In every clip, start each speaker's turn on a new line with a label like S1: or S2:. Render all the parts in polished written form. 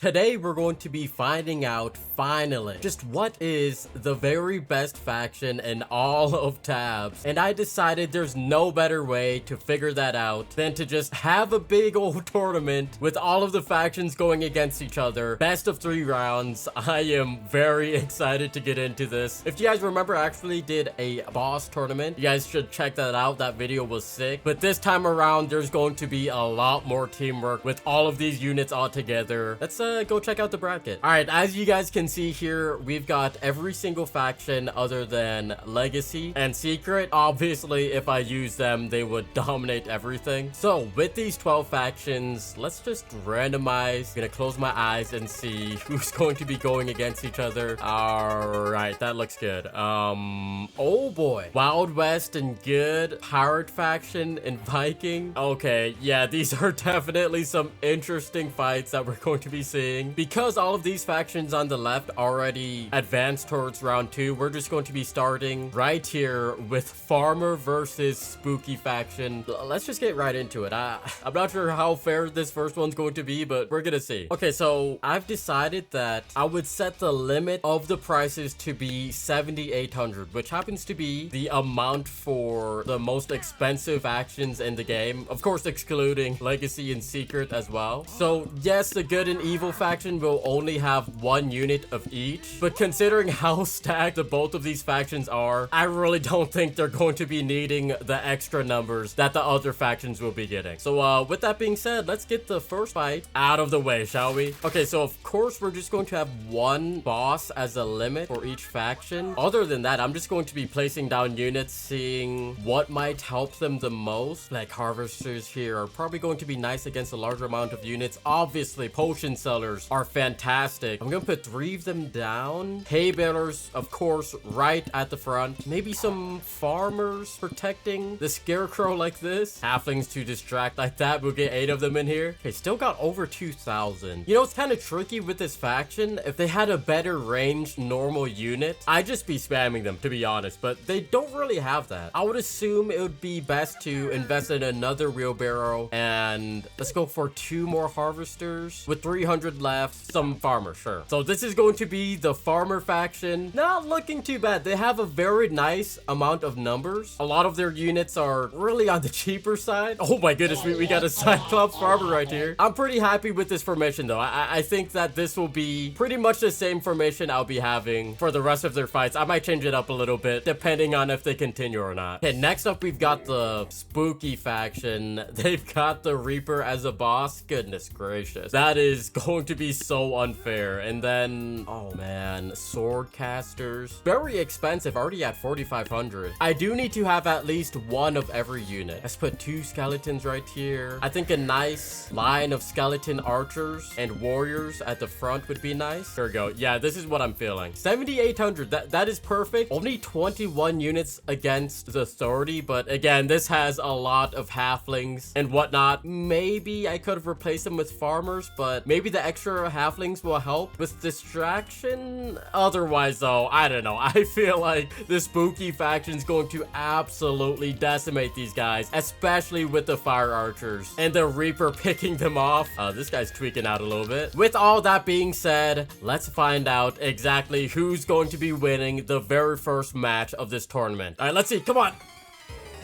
S1: Today we're going to be finding out, finally, just what is the very best faction in all of tabs. And I decided there's no better way to figure that out than to just have a big old tournament with all of the factions going against each other. Best of 3 rounds. I am very excited to get into this. If you guys remember, I actually did a boss tournament. You guys should check that out. That video was sick. But this time around, there's going to be a lot more teamwork with all of these units all together. Let's go check out the bracket. All right, as you guys can see here, we've got every single faction other than Legacy and Secret. Obviously, if I use them, they would dominate everything. So with these 12 factions, let's just randomize. I'm gonna close my eyes and see who's going to be going against each other. All right, that looks good. Oh boy, Wild West and Good, Pirate faction and Viking. Okay, yeah, these are definitely some interesting fights that we're going to be seeing. Because all of these factions on the left already advanced towards round 2, we're just going to be starting right here with Farmer versus Spooky faction. Let's just get right into it. I'm not sure how fair this first one's going to be, but we're gonna see. Okay, so I've decided that I would set the limit of the prices to be 7,800, which happens to be the amount for the most expensive factions in the game. Of course, excluding Legacy and Secret as well. So yes, the Good and Evil faction will only have 1 unit of each, but considering how stacked the both of these factions are, I really don't think they're going to be needing the extra numbers that the other factions will be getting. So with that being said, let's get the first fight out of the way, shall we? Okay, so of course we're just going to have 1 boss as a limit for each faction. Other than that, I'm just going to be placing down units, seeing what might help them the most. Like harvesters here are probably going to be nice against a larger amount of units. Obviously, potion sellers are fantastic. I'm gonna put 3 of them down. Hay balers, of course, right at the front. Maybe some farmers protecting the scarecrow like this. Halflings to distract like that. We'll get 8 of them in here. Okay, still got over 2,000. You know, it's kind of tricky with this faction. If they had a better ranged normal unit, I'd just be spamming them, to be honest, but they don't really have that. I would assume it would be best to invest in another wheelbarrow, and let's go for 2 more harvesters with 300 left. Some farmers, sure. So this is going to be the farmer faction. Not looking too bad. They have a very nice amount of numbers. A lot of their units are really on the cheaper side. Oh my goodness, we got a Cyclops farmer right here. I'm pretty happy with this formation though. I think that this will be pretty much the same formation I'll be having for the rest of their fights. I might change it up a little bit depending on if they continue or not. Okay, next up we've got the Spooky faction. They've got the Reaper as a boss. Goodness gracious. That is going to be so unfair. And then, oh man, sword casters. Very expensive, already at 4,500. I do need to have at least 1 of every unit. Let's put 2 skeletons right here. I think a nice line of skeleton archers and warriors at the front would be nice. There we go. Yeah, this is what I'm feeling. 7,800, that is perfect. Only 21 units against the 30, but again, this has a lot of halflings and whatnot. Maybe I could have replaced them with farmers, but maybe the extra halflings will help with distraction. Otherwise though, I don't know. I feel like the Spooky faction is going to absolutely decimate these guys, especially with the fire archers and the Reaper picking them off. This guy's tweaking out a little bit. With all that being said, let's find out exactly who's going to be winning the very first match of this tournament. All right, let's see. Come on.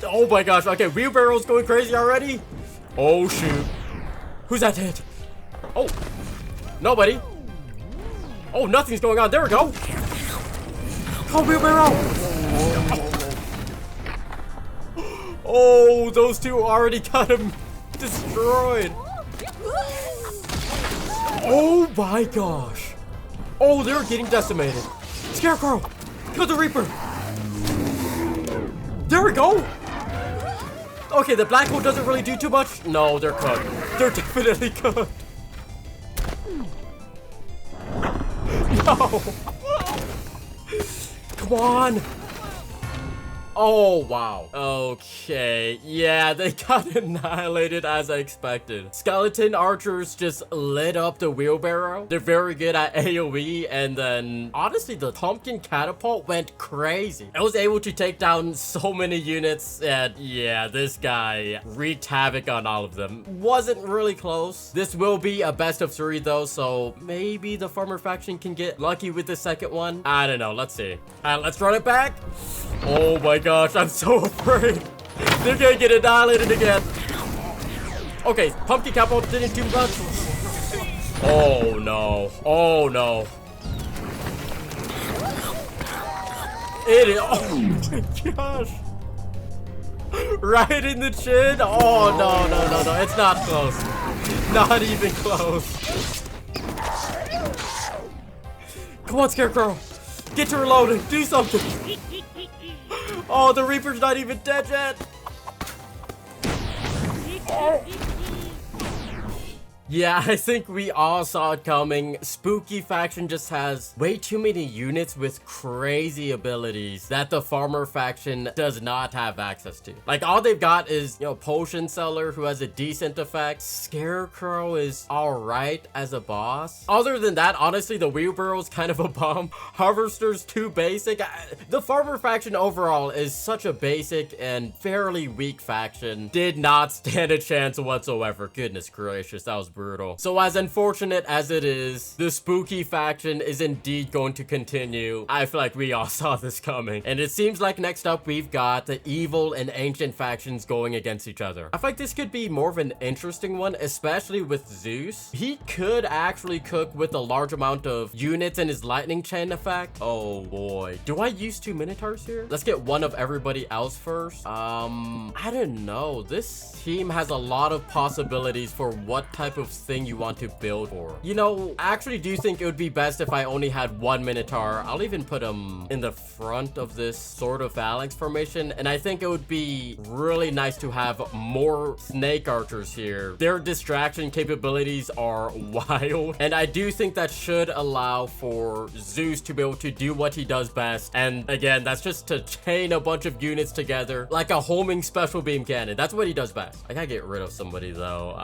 S1: Oh my gosh. Okay, wheelbarrow's going crazy already. Oh shoot. Who's that hit? Oh, nobody. Oh, nothing's going on. There we go. Oh, wheelbarrow. Oh, those 2 already got him destroyed. Oh my gosh. Oh, they're getting decimated. Scarecrow, kill the Reaper. There we go. Okay, the black hole doesn't really do too much. No, they're cooked. They're definitely cooked. No. Come on. Oh, wow. Okay. Yeah, they got annihilated as I expected. Skeleton archers just lit up the wheelbarrow. They're very good at AoE. And then, honestly, the pumpkin catapult went crazy. I was able to take down so many units. And yeah, this guy wreaked havoc on all of them. Wasn't really close. This will be a best of 3 though. So maybe the farmer faction can get lucky with the second one. I don't know. Let's see. All right, let's run it back. Oh my gosh, I'm so afraid. They're gonna get annihilated again. Okay, pumpkin catapult didn't do much. Oh no. Oh no. It is. Oh my gosh. Right in the chin. Oh no, no, no, no. It's not close. Not even close. Come on, Scarecrow. Get to reloading. Do something. Oh, the Reaper's not even dead yet. Oh. Yeah, I think we all saw it coming. Spooky faction just has way too many units with crazy abilities that the farmer faction does not have access to. Like, all they've got is, you know, potion seller who has a decent effect. Scarecrow is all right as a boss. Other than that, honestly, the wheelbarrow is kind of a bum. Harvester's too basic. The farmer faction overall is such a basic and fairly weak faction. Did not stand a chance whatsoever. Goodness gracious, that was brutal. So as unfortunate as it is, the spooky faction is indeed going to continue. I feel like we all saw this coming. And it seems like next up we've got the evil and ancient factions going against each other. I feel like this could be more of an interesting one, especially with Zeus. He could actually cook with a large amount of units in his lightning chain effect. Oh boy. Do I use 2 minotaurs here? Let's get one of everybody else first. I don't know. This team has a lot of possibilities for what type of thing you want to build for. You know, I actually do think it would be best if I only had 1 minotaur. I'll even put him in the front of this sort of phalanx formation, and I think it would be really nice to have more snake archers here. Their distraction capabilities are wild, and I do think that should allow for Zeus to be able to do what he does best. And again, that's just to chain a bunch of units together like a homing special beam cannon. That's what he does best. I gotta get rid of somebody though.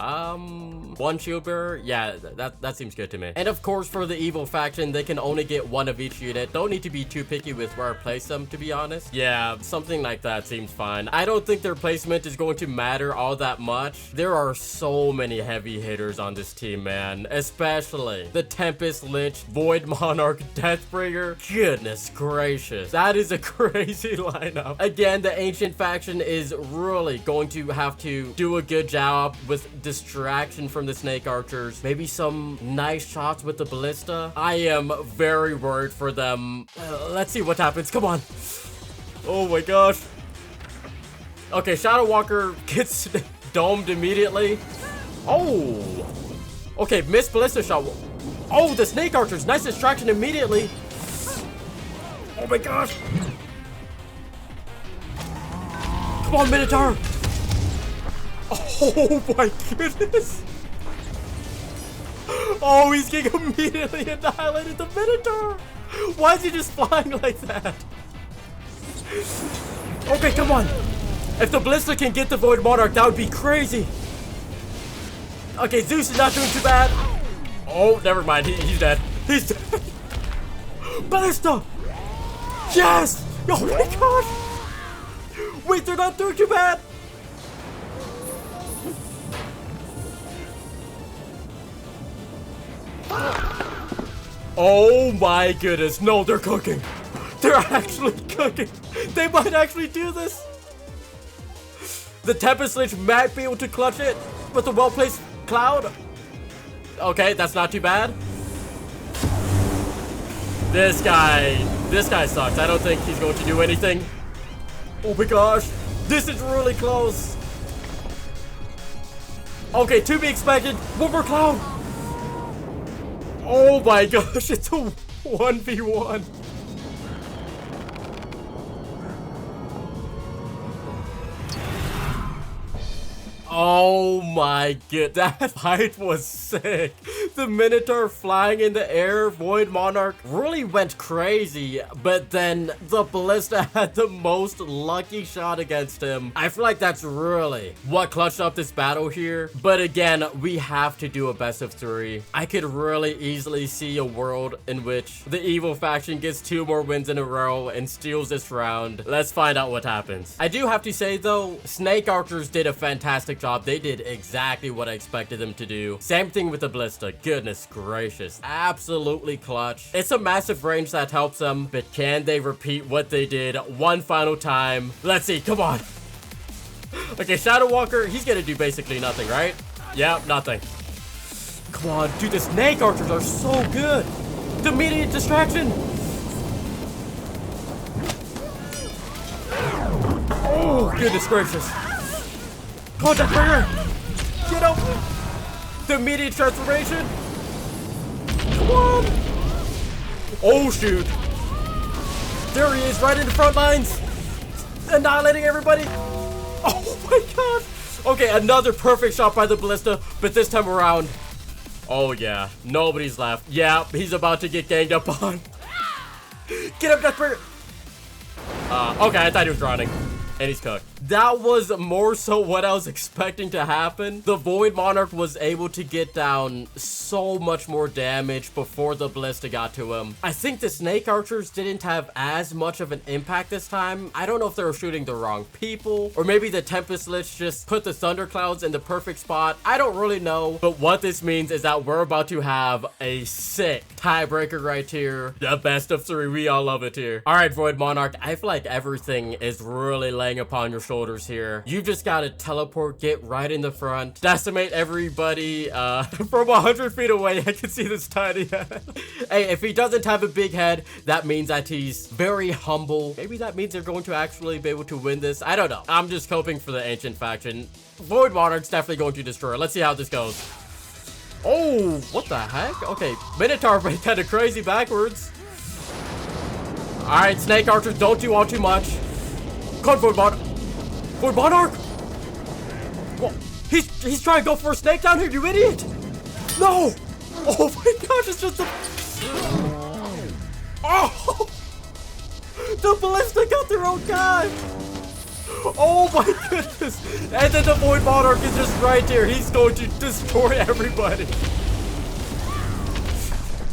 S1: 1 shield bearer. Yeah, that seems good to me. And of course, for the evil faction, they can only get 1 of each unit. Don't need to be too picky with where I place them, to be honest. Yeah, something like that seems fine. I don't think their placement is going to matter all that much. There are so many heavy hitters on this team, man. Especially the Tempest Lich, Void Monarch, Deathbringer. Goodness gracious. That is a crazy lineup. Again, the ancient faction is really going to have to do a good job with distraction from the snake archers. Maybe some nice shots with the ballista. I am very worried for them. Let's see what happens. Come on. Oh my gosh. Okay, Shadow Walker gets domed immediately. Oh. Okay, missed ballista shot. Oh, the snake archers. Nice distraction immediately. Oh my gosh. Come on, Minotaur. Oh my goodness. Oh, he's getting immediately annihilated. The Minotaur. Why is he just flying like that? Okay, come on. If the Ballista can get the Void Monarch, that would be crazy. Okay, Zeus is not doing too bad. Oh, never mind. He's dead. He's dead. Ballista. Yes. Oh my gosh. Wait, they're not doing too bad. Oh my goodness. No, they're cooking. They're actually cooking. They might actually do this. The Tempest Lich might be able to clutch it with a well-placed cloud. Okay, that's not too bad. This guy sucks. I don't think he's going to do anything. Oh my gosh. This is really close. Okay, to be expected. One more cloud. Oh my gosh, it's a 1v1. Oh my god, that fight was sick. The Minotaur flying in the air, Void Monarch really went crazy, but then the Ballista had the most lucky shot against him. I feel like that's really what clutched up this battle here. But again, we have to do a best of 3. I could really easily see a world in which the evil faction gets 2 more wins in a row and steals this round. Let's find out what happens. I do have to say though, Snake Archers did a fantastic job. They did exactly what I expected them to do. Same thing with the Ballista. Goodness gracious. Absolutely clutch. It's a massive range that helps them, but can they repeat what they did one final time? Let's see. Come on. Okay, Shadow Walker, he's gonna do basically nothing, right? Yeah, nothing. Come on, dude, the Snake Archers are so good. The immediate distraction. Oh, goodness gracious. Contact Burger! Get up! The immediate transformation! Come on! Oh, shoot! There he is, right in the front lines! Annihilating everybody! Oh my god! Okay, another perfect shot by the Ballista, but this time around... Oh yeah, nobody's left. Yeah, he's about to get ganged up on. Get up, Deathbringer! Okay, I thought he was running. And he's cooked. That was more so what I was expecting to happen. The Void Monarch was able to get down so much more damage before the Ballista got to him. I think the Snake Archers didn't have as much of an impact this time. I don't know if they were shooting the wrong people, or maybe the Tempest Lich just put the Thunderclouds in the perfect spot. I don't really know, but what this means is that we're about to have a sick tiebreaker right here. The best of 3. We all love it here. All right, Void Monarch, I feel like everything is really laying upon your shoulders here. You just gotta teleport, get right in the front, decimate everybody from 100 feet away. I can see this tiny head. Hey, if he doesn't have a big head, that means that he's very humble. Maybe that means they're going to actually be able to win this. I don't know. I'm just hoping for the Ancient faction. Void Monarch's definitely going to destroy. Let's see how this goes. Oh, what the heck? Okay, Minotaur went kind of crazy backwards. All right, Snake Archers, don't do all too much. Come on, Void Monarch. Void Monarch! Well, he's trying to go for a snake down here, you idiot! No! Oh my gosh, it's just a... Oh! The Ballista got their own guy! Oh my goodness! And then the Void Monarch is just right here. He's going to destroy everybody.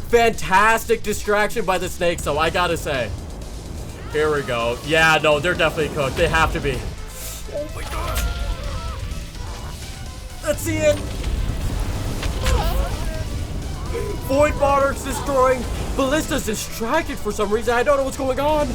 S1: Fantastic distraction by the snake, so I gotta say. Here we go. Yeah, no, they're definitely cooked. They have to be. Oh my god. Let's see it. Void Monarch's destroying. Ballista's distracted for some reason. I don't know what's going on.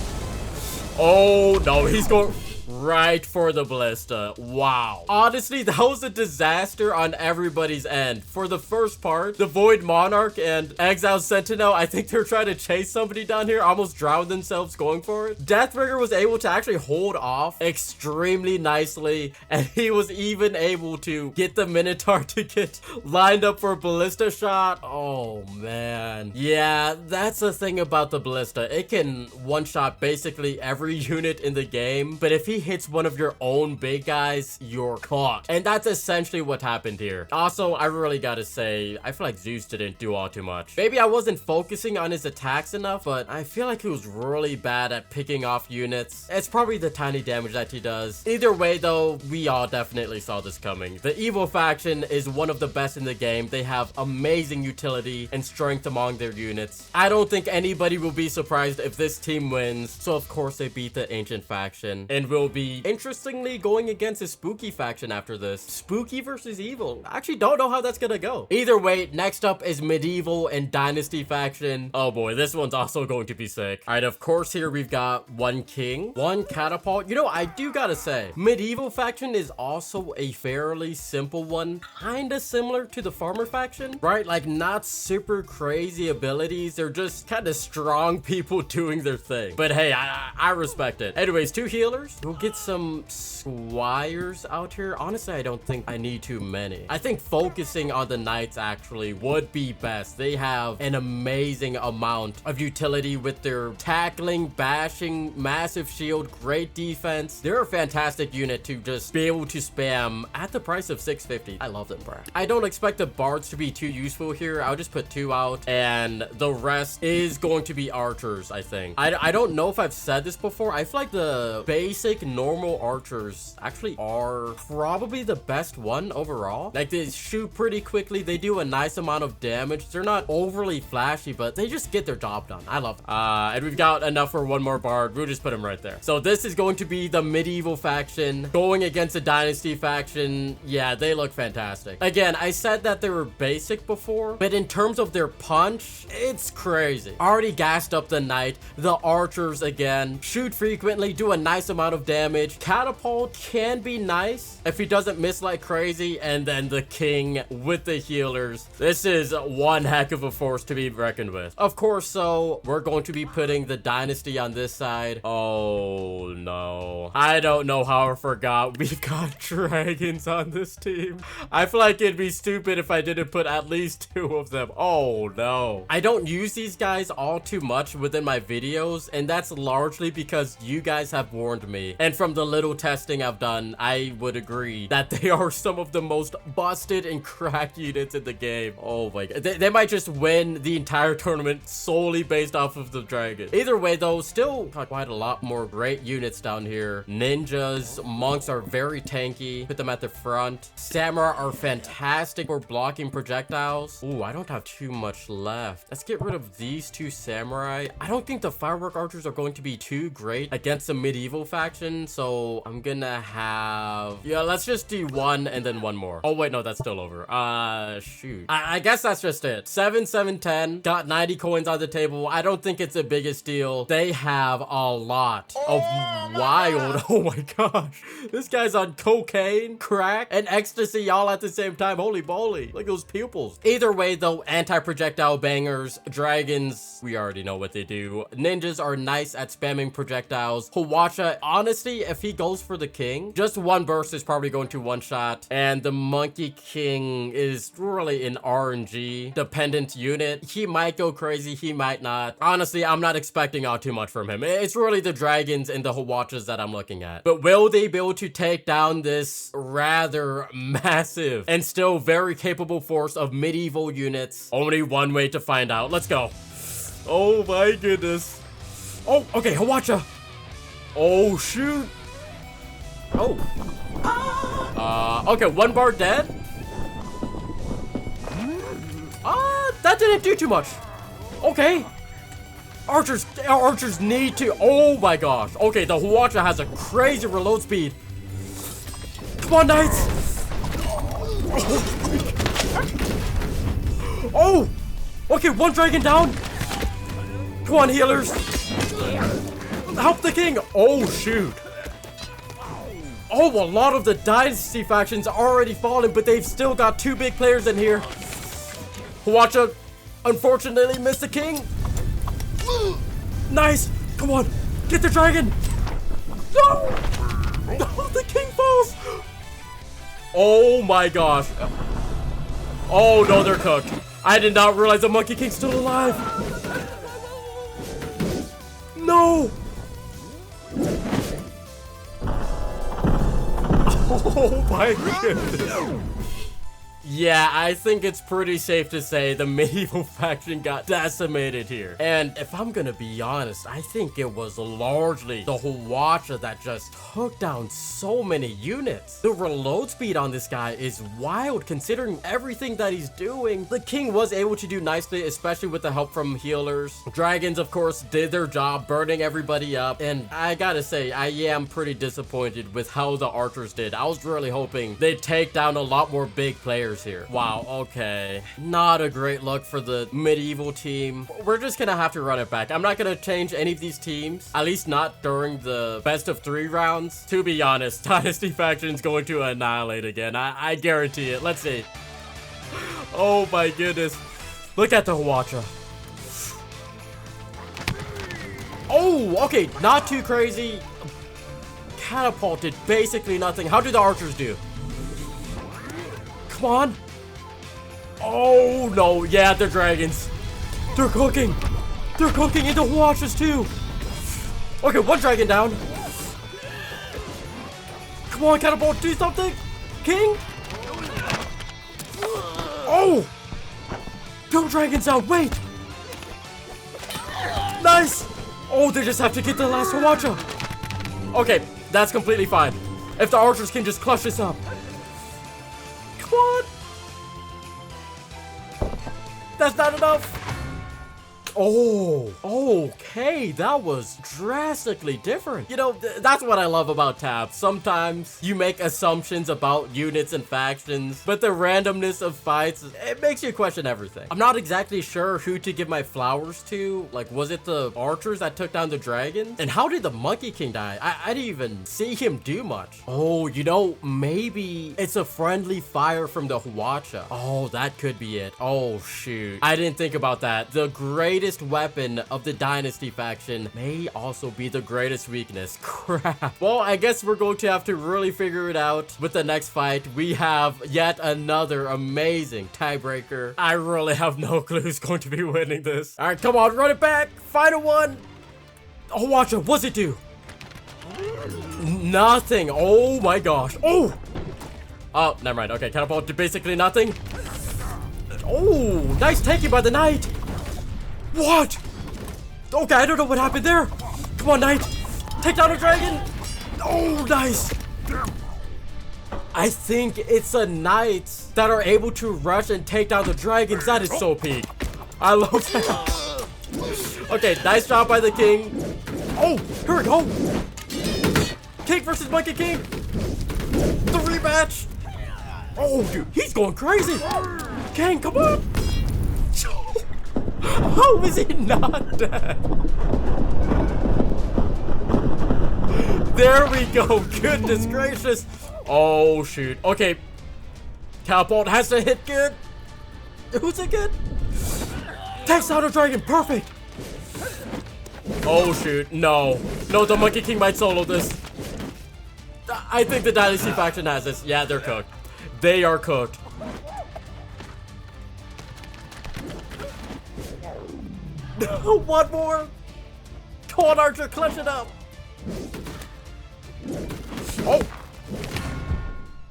S1: Oh no, he's going right for the Ballista. Wow. Honestly, that was a disaster on everybody's end. For the first part, the Void Monarch and Exile Sentinel, I think they're trying to chase somebody down here, almost drowned themselves going for it. Deathbringer was able to actually hold off extremely nicely, and he was even able to get the Minotaur to get lined up for a Ballista shot. Oh man. Yeah, that's the thing about the Ballista. It can one-shot basically every unit in the game, but if he hits one of your own big guys, you're caught. And that's essentially what happened here. Also, I really gotta say, I feel like Zeus didn't do all too much. Maybe I wasn't focusing on his attacks enough, but I feel like he was really bad at picking off units. It's probably the tiny damage that he does. Either way though, we all definitely saw this coming. The evil faction is one of the best in the game. They have amazing utility and strength among their units. I don't think anybody will be surprised if this team wins. So of course they beat the ancient faction and will be interestingly going against a spooky faction after this. Spooky versus evil. I actually don't know how that's gonna go. Either way, next up is medieval and dynasty faction. Oh boy, this one's also going to be sick. All right, of course here we've got one king, one catapult. You know, I do gotta say, medieval faction is also a fairly simple one, kind of similar to the farmer faction, right? Like not super crazy abilities. They're just kind of strong people doing their thing. But hey, I respect it. Anyways, two healers. We'll We'll get some squires out here. Honestly, I don't think I need too many. I think focusing on the knights actually would be best. They have an amazing amount of utility with their tackling, bashing, massive shield, great defense. They're a fantastic unit to just be able to spam at the price of 650. I love them, bro. I don't expect the bards to be too useful here. I'll just put 2 out, and the rest is going to be archers, I think. I don't know if I've said this before. I feel like the basic normal archers actually are probably the best one overall. Like, they shoot pretty quickly. They do a nice amount of damage. They're not overly flashy, but they just get their job done. I love them. And we've got enough for one more bard. We'll just put him right there. So this is going to be the medieval faction going against the dynasty faction. Yeah, they look fantastic. Again, I said that they were basic before, but in terms of their punch, it's crazy. Already gassed up the knight. The archers again shoot frequently, do a nice amount of damage. Catapult can be nice if he doesn't miss like crazy. And then the king with the healers. This is one heck of a force to be reckoned with. Of course, so we're going to be putting the dynasty on this side. Oh no, I don't know how I forgot we've got dragons on this team. I feel like it'd be stupid if I didn't put at least 2 of them. Oh no, I don't use these guys all too much within my videos, and that's largely because you guys have warned me, and from the little testing I've done, I would agree that they are some of the most busted and cracked units in the game. Oh my god, they might just win the entire tournament solely based off of the dragon. Either way though, still got quite a lot more great units down here. Ninjas, monks are very tanky. Put them at the front. Samurai are fantastic for blocking projectiles. Ooh, I don't have too much left. Let's get rid of these 2 samurai. I don't think the firework archers are going to be too great against the medieval faction, so I'm gonna have, yeah, let's just do 1 and then 1 more. Oh wait, no, that's still over. Shoot, I guess that's just it. 7 7 10, got 90 coins on the table. I don't think it's the biggest deal. They have a lot of wild, oh my gosh, this guy's on cocaine, crack, and ecstasy all at the same time. Holy moly, look at those pupils. Either way though, anti-projectile bangers. Dragons, we already know what they do. Ninjas are nice at spamming projectiles. Hawacha, honestly, if he goes for the king, just 1 burst is probably going to one-shot. And the monkey king is really an RNG dependent unit. He might go crazy, he might not. Honestly, I'm not expecting out too much from him. It's really the dragons and the Hawachas that I'm looking at. But will they be able to take down this rather massive and still very capable force of medieval units? Only one way to find out. Let's go. Oh my goodness. Oh, okay, Hawacha. Oh, shoot. Oh. Okay, 1 bar dead. That didn't do too much. Okay. Archers need to, oh my gosh. Okay, the Hawacha has a crazy reload speed. Come on, knights. Oh, okay, 1 dragon down. Come on, healers. Help the king. Oh, shoot. Oh, a lot of the dynasty factions are already fallen, but they've still got 2 big players in here. Hawacha, unfortunately, missed the king. Nice. Come on, get the dragon. No. No, the king falls. Oh my gosh. Oh no, they're cooked. I did not realize the Monkey King's still alive. No. Oh my goodness. Yeah, I think it's pretty safe to say the medieval faction got decimated here. And if I'm gonna be honest, I think it was largely the Hawacha that just took down so many units. The reload speed on this guy is wild considering everything that he's doing. The king was able to do nicely, especially with the help from healers. Dragons, of course, did their job, burning everybody up. And I gotta say, I am pretty disappointed with how the archers did. I was really hoping they'd take down a lot more big players here. Wow, okay. Not a great look for the medieval team. We're just gonna have to run it back. I'm not gonna change any of these teams, at least not during the best of 3 rounds. To be honest, Dynasty Faction's going to annihilate again. I guarantee it. Let's see. Oh my goodness. Look at the Hawacha. Oh, okay, not too crazy. Catapult did basically nothing. How do the archers do? Come on. Oh, no. Yeah, they're dragons. They're cooking. They're cooking into watches too. Okay, one dragon down. Come on, Catapult, do something. King. Oh. 2 dragons out. Wait. Nice. Oh, they just have to get the last Hawacha. Okay, that's completely fine. If the archers can just clutch this up. Come on. That's not enough. Oh, okay, that was drastically different. You know, that's what I love about tabs. Sometimes you make assumptions about units and factions, but the randomness of fights, it makes you question everything. I'm not exactly sure who to give my flowers to. Like, was it the archers that took down the dragons? And how did the Monkey King die? I didn't even see him do much. Oh, you know, maybe it's a friendly fire from the Hawacha. Oh, that could be it. Oh, shoot. I didn't think about that. The greatest weapon of the Dynasty faction may also be the greatest weakness. Crap. Well, I guess we're going to have to really figure it out with the next fight. We have yet another amazing tiebreaker. I really have no clue who's going to be winning this. All right, come on, run it back. Final one. Oh, watch it. What's it do? Nothing. Oh my gosh. Oh, never mind. Okay, Catapult did basically nothing. Oh, nice taking by the knight. What? Okay, I don't know what happened there. Come on, knight. Take down a dragon. Oh, nice. I think it's the knights that are able to rush and take down the dragons. That is so peak. I love that. Okay, nice job by the king. Oh, here we go. King versus Monkey King. The rematch. Oh, dude, he's going crazy. King, come on. How is he not dead? There we go. Goodness gracious. Oh, shoot. Okay. Catapult has to hit good. Who's it good? Takes out a dragon. Perfect. Oh, shoot. No. No, the Monkey King might solo this. I think the Dynasty faction has this. Yeah, they're cooked. They are cooked. One more. Come on, Archer, clutch it up. Oh.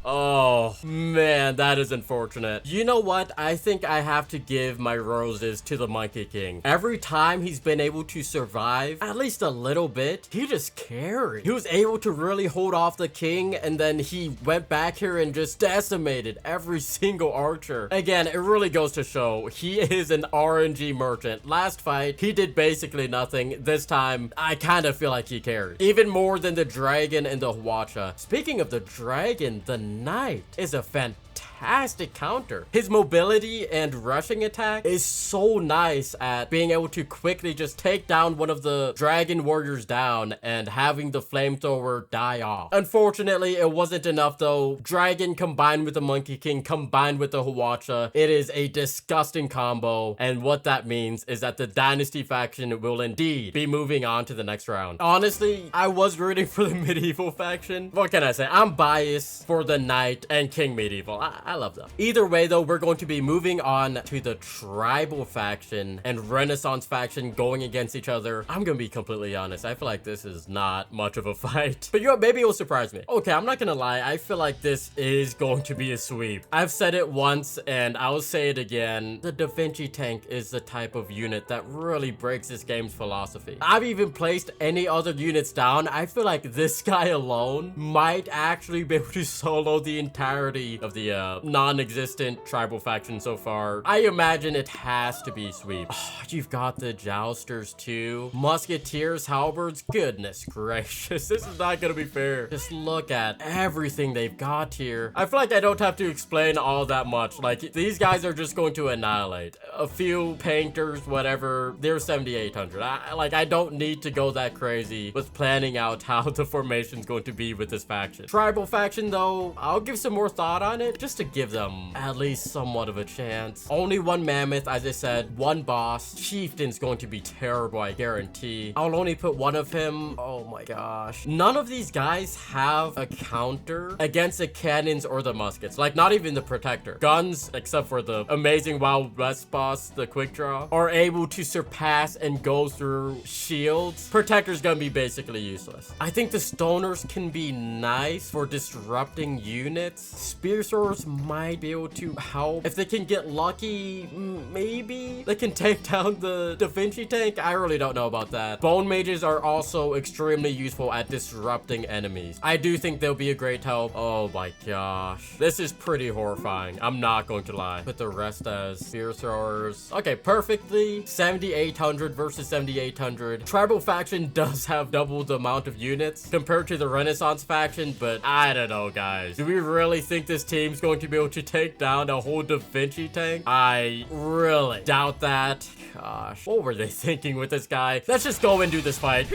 S1: Oh, man, that is unfortunate. You know what? I think I have to give my roses to the Monkey King. Every time he's been able to survive, at least a little bit, he just carried. He was able to really hold off the king, and then he went back here and just decimated every single archer. Again, it really goes to show he is an RNG merchant. Last fight, he did basically nothing. This time, I kind of feel like he carried. Even more than the dragon and the Hawacha. Speaking of the dragon, the knight is a fantastic counter. His mobility and rushing attack is so nice at being able to quickly just take down one of the dragon warriors down and having the flamethrower die off. Unfortunately, it wasn't enough though. Dragon combined with the Monkey King combined with the Hawacha, it is a disgusting combo, and what that means is that the Dynasty faction will indeed be moving on to the next round. Honestly, I was rooting for the Medieval faction. What can I say? I'm biased for the Knight and King Medieval. I love them. Either way though, we're going to be moving on to the Tribal faction and Renaissance faction going against each other. I'm gonna be completely honest, I feel like this is not much of a fight, but you know, maybe it will surprise me. Okay, I'm not gonna lie, I feel like this is going to be a sweep. I've said it once and I'll say it again. The Da Vinci tank is the type of unit that really breaks this game's philosophy. I've even placed any other units down. I feel like this guy alone might actually be able to solo the entirety of the non-existent tribal faction so far. I imagine it has to be sweep. Oh, you've got the jousters too. Musketeers, halberds, goodness gracious. This is not gonna be fair. Just look at everything they've got here. I feel like I don't have to explain all that much. Like, these guys are just going to annihilate. A few painters, whatever, they're 7,800. I don't need to go that crazy with planning out how the formation's going to be with this faction. Tribal faction though, I'll give some more thought on it just to to give them at least somewhat of a chance. Only one mammoth, as I said, one boss. Chieftain's going to be terrible, I guarantee. I'll only put one of him. Oh my gosh. None of these guys have a counter against the cannons or the muskets. Like, not even the protector. Guns, except for the amazing Wild West boss, the quick draw, are able to surpass and go through shields. Protector's gonna be basically useless. I think the stoners can be nice for disrupting units. Spear throwers might be able to help. If they can get lucky, maybe they can take down the Da Vinci tank. I really don't know about that. Bone mages are also extremely useful at disrupting enemies. I do think they'll be a great help. Oh my gosh. This is pretty horrifying. I'm not going to lie. Put the rest as spear throwers. Okay, perfectly. 7,800 versus 7,800. Tribal faction does have double the amount of units compared to the Renaissance faction, but I don't know, guys. Do we really think this team's going to be able to take down a whole Da Vinci tank? I really doubt that. Gosh, what were they thinking with this guy? Let's just go and do this fight.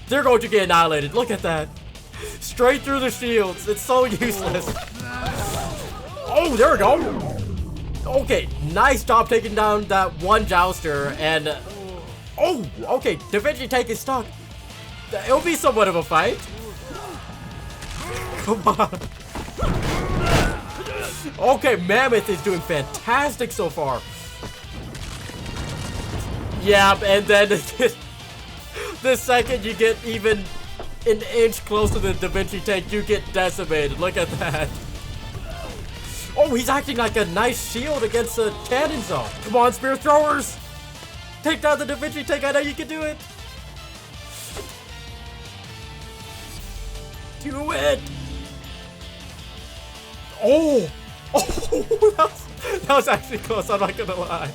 S1: They're going to get annihilated. Look at that. Straight through the shields. It's so useless. Oh, there we go. Okay, nice job taking down that one jouster. And oh, okay, Da Vinci tank is stuck. It'll be somewhat of a fight. Come on. Okay, Mammoth is doing fantastic so far. Yeah, and then the second you get even an inch close to the Da Vinci tank, you get decimated. Look at that. Oh, he's acting like a nice shield against the cannon zone. Come on, spear throwers. Take down the Da Vinci tank. I know you can do it. Do it. Oh. Oh, that was actually close. I'm not gonna lie.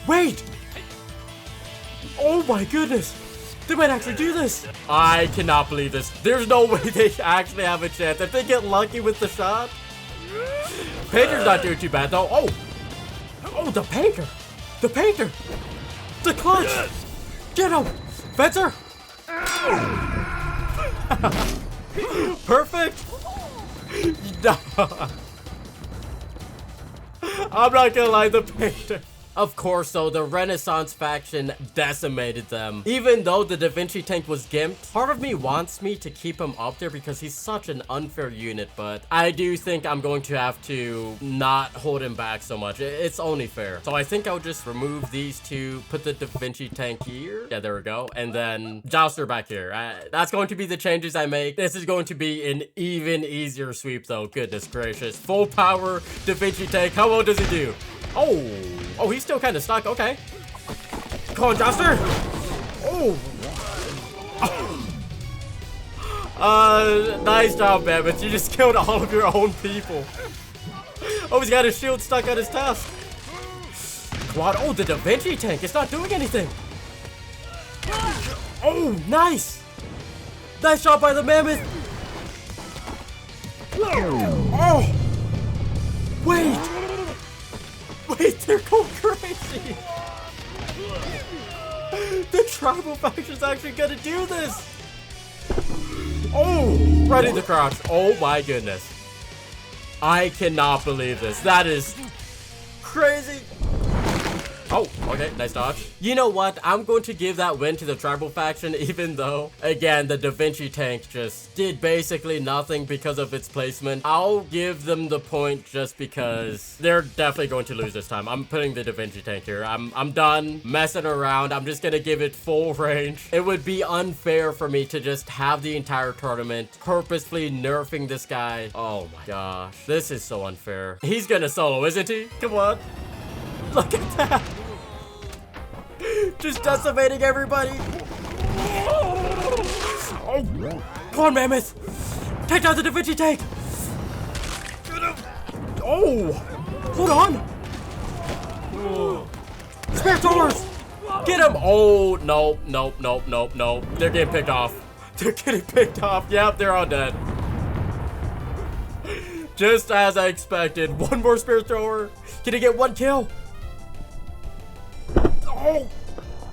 S1: Wait. Oh my goodness. They might actually do this. I cannot believe this. There's no way they actually have a chance. If they get lucky with the shot. Painter's not doing too bad though. Oh. Oh, the painter. The painter. The clutch. Get him. Fencer. Perfect. No. I'm not gonna lie, the painter. Of course, though, the Renaissance faction decimated them. Even though the Da Vinci tank was gimped, part of me wants me to keep him up there because he's such an unfair unit, but I do think I'm going to have to not hold him back so much. It's only fair. So I think I'll just remove these two, put the Da Vinci tank here. Yeah, there we go. And then Jouster back here. That's going to be the changes I make. This is going to be an even easier sweep, though. Goodness gracious. Full power Da Vinci tank. How well does he do? Oh, he's still kind of stuck. Okay. Come on, Jouster. Oh. Nice job, Mammoth. You just killed all of your own people. Oh, he's got his shield stuck on his tusk. Come on. Oh, the Da Vinci tank. It's not doing anything. Oh, nice. Nice shot by the Mammoth. Oh. Wait. Wait, they're going crazy! The tribal faction's actually gonna do this! Oh! Right in the crotch. Oh my goodness. I cannot believe this. That is crazy. Oh, okay, nice dodge. You know what? I'm going to give that win to the tribal faction, even though, again, the Da Vinci tank just did basically nothing because of its placement. I'll give them the point just because they're definitely going to lose this time. I'm putting the Da Vinci tank here. I'm done messing around. I'm just gonna give it full range. It would be unfair for me to just have the entire tournament purposefully nerfing this guy. Oh my gosh. This is so unfair. He's gonna solo, isn't he? Come on. Look at that! Just decimating everybody! Oh. Come on, Mammoth! Take down the Da Vinci tank! Oh! Hold on! Spear throwers! Get him! Oh, nope, nope, nope, nope, nope. They're getting picked off. They're getting picked off. Yep, they're all dead. Just as I expected. One more spear thrower. Can he get one kill? Oh!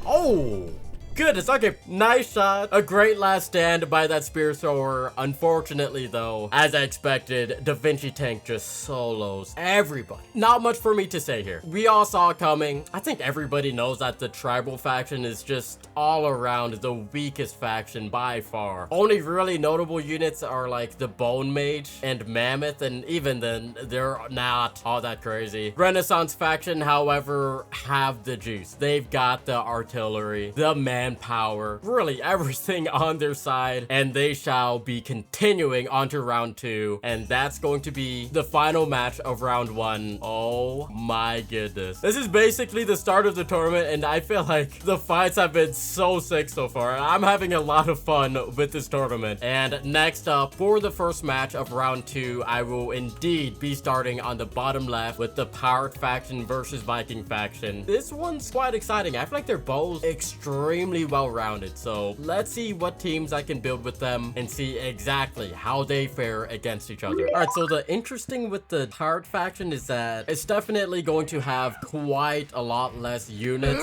S1: Oh! goodness. Okay, nice shot. A great last stand by that spear thrower. Unfortunately, though, as I expected, Da Vinci Tank just solos everybody. Not much for me to say here. We all saw it coming. I think everybody knows that the tribal faction is just all around the weakest faction by far. Only really notable units are like the Bone Mage and Mammoth, and even then, they're not all that crazy. Renaissance faction, however, have the juice. They've got the artillery, the manpower, really everything on their side, and they shall be continuing onto round 2, and that's going to be the final match of round 1. Oh my goodness. This is basically the start of the tournament, and I feel like the fights have been so sick so far. I'm having a lot of fun with this tournament. And next up, for the first match of round 2, I will indeed be starting on the bottom left with the Pirate faction versus Viking faction. This one's quite exciting. I feel like they're both extremely well-rounded, so let's see what teams I can build with them and see exactly how they fare against each other. All right, so the interesting with the Pirate faction is that it's definitely going to have quite a lot less units.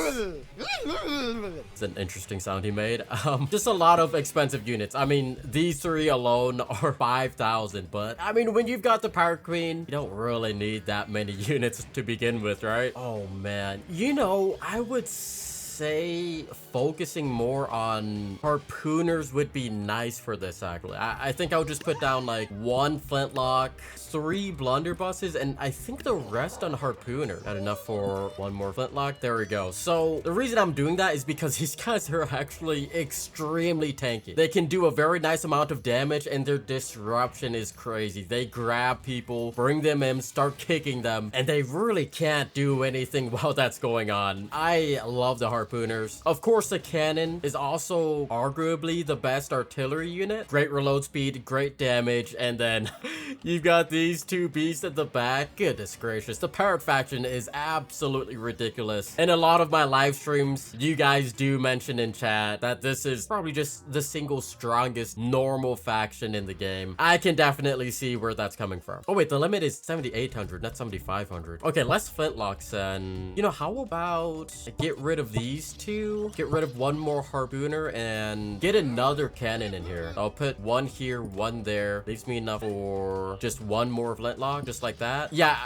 S1: It's an interesting sound he made. Just a lot of expensive units. I mean, these 3 alone are 5,000, but I mean, when you've got the Pirate Queen, you don't really need that many units to begin with, right? Oh man, you know, I would say focusing more on harpooners would be nice for this actually. I think I would just put down like 1 flintlock, 3 blunderbusses, and I think the rest on harpooner. Got enough for 1 more flintlock. There we go. So the reason I'm doing that is because these guys are actually extremely tanky. They can do a very nice amount of damage, and their disruption is crazy. They grab people, bring them in, start kicking them, and they really can't do anything while that's going on. I love the harpooners. Of course, the cannon is also arguably the best artillery unit. Great reload speed, great damage, and then you've got these 2 beasts at the back. Goodness gracious, the Pirate faction is absolutely ridiculous. In a lot of my live streams, you guys do mention in chat that this is probably just the single strongest normal faction in the game. I can definitely see where that's coming from. Oh wait, the limit is 7,800, not 7,500. Okay, less flintlocks, and you know, how about get rid of these 2, get rid of 1 more harpooner, and get another cannon in here. I'll put 1 here, 1 there. Leaves me enough for just 1 more flintlock, just like that. Yeah,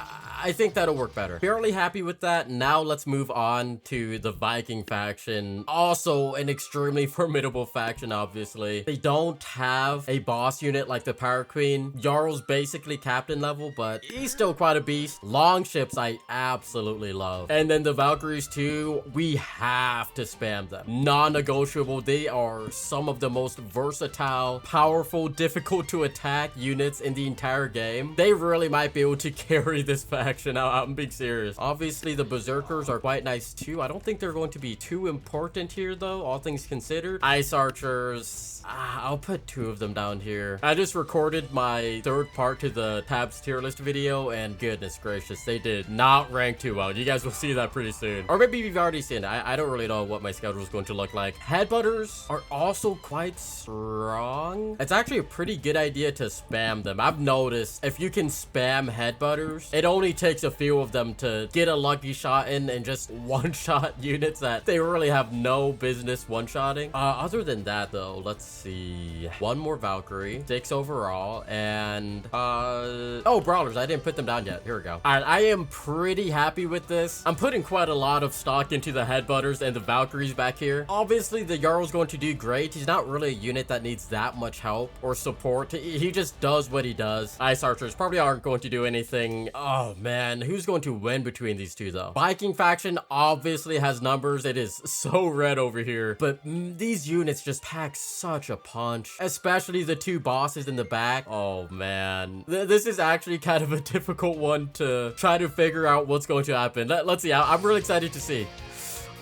S1: I think that'll work better. Fairly happy with that. Now let's move on to the Viking faction. Also an extremely formidable faction, obviously. They don't have a boss unit like the Pirate Queen. Jarl's basically captain level, but he's still quite a beast. Long ships I absolutely love. And then the Valkyries too, we have to spam them. Non-negotiable. They are some of the most versatile, powerful, difficult to attack units in the entire game. They really might be able to carry this faction. I'm being serious. Obviously, the Berserkers are quite nice too. I don't think they're going to be too important here though, all things considered. Ice Archers, I'll put 2 of them down here. I just recorded my 3rd part to the tabs tier list video, and goodness gracious, they did not rank too well. You guys will see that pretty soon. Or maybe you've already seen it. I don't really know what my schedule is going to look like. Headbutters are also quite strong. It's actually a pretty good idea to spam them. I've noticed if you can spam headbutters, it only takes a few of them to get a lucky shot in and just one-shot units that they really have no business one-shotting. Other than that though, let's see. 1 more Valkyrie, 6 overall, and oh, Brawlers, I didn't put them down yet. Here we go. All right, I am pretty happy with this. I'm putting quite a lot of stock into the headbutters and the Valkyries back here. Obviously, the Jarl's going to do great. He's not really a unit that needs that much help or support. He just does what he does. Ice Archers probably aren't going to do anything. Oh man, who's going to win between these 2 though? Viking faction obviously has numbers. It is so red over here, but these units just pack such a punch, especially the 2 bosses in the back. Oh man, this is actually kind of a difficult one to try to figure out what's going to happen. Let's see. I'm really excited to see.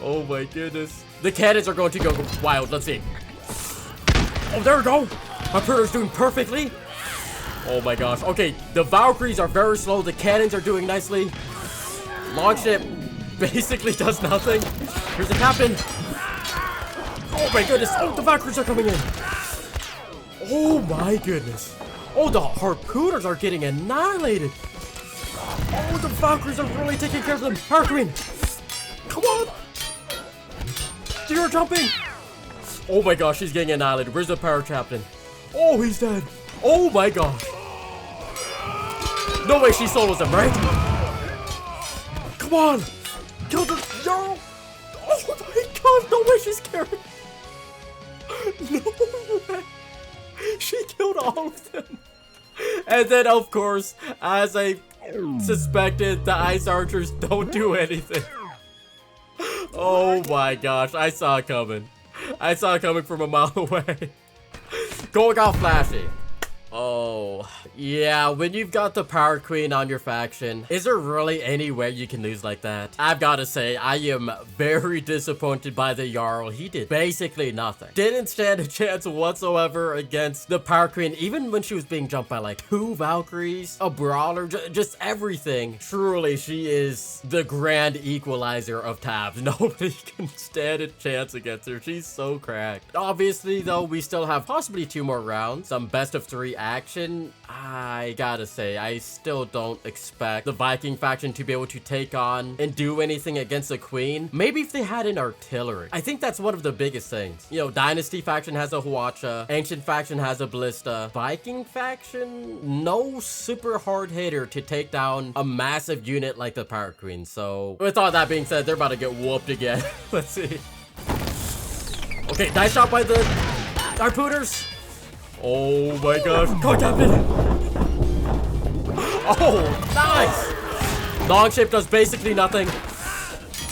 S1: Oh my goodness, the cannons are going to go wild. Let's see. Oh, there we go. My Predator's doing perfectly. Oh my gosh. Okay, the Valkyries are very slow. The cannons are doing nicely. Longship basically does nothing. Here's the captain. Oh my goodness. Oh, the Valkyries are coming in. Oh my goodness. Oh, the harpooners are getting annihilated. Oh, the Valkyries are really taking care of them. Harpoon. Come on. You're jumping. Oh my gosh, he's getting annihilated. Where's the power captain? Oh, he's dead. Oh my gosh. No way she solos him, right? Come on. Kill the Jarl. Oh my god, no way she's carrying. No way. She killed all of them. And then, of course, as I suspected, the ice archers don't do anything. Oh my gosh, I saw it coming. I saw it coming from a mile away. Going all flashy. Oh, yeah, when you've got the Power Queen on your faction, is there really any way you can lose like that? I've got to say, I am very disappointed by the Jarl. He did basically nothing. Didn't stand a chance whatsoever against the Power Queen, even when she was being jumped by like 2 Valkyries, a Brawler, just everything. Truly, she is the grand equalizer of tabs. Nobody can stand a chance against her. She's so cracked. Obviously, though, we still have possibly 2 more rounds, some best of 3 action. I gotta say, I still don't expect the Viking faction to be able to take on and do anything against the Queen. Maybe if they had an artillery. I think that's one of the biggest things. You know, Dynasty faction has a Hwacha, Ancient faction has a Ballista, Viking faction, no super hard hitter to take down a massive unit like the Power Queen. So with all that being said, they're about to get whooped again. Let's see. Okay, nice shot by the harpooners. Oh my gosh. Go, Captain! Oh, nice! Long shape does basically nothing.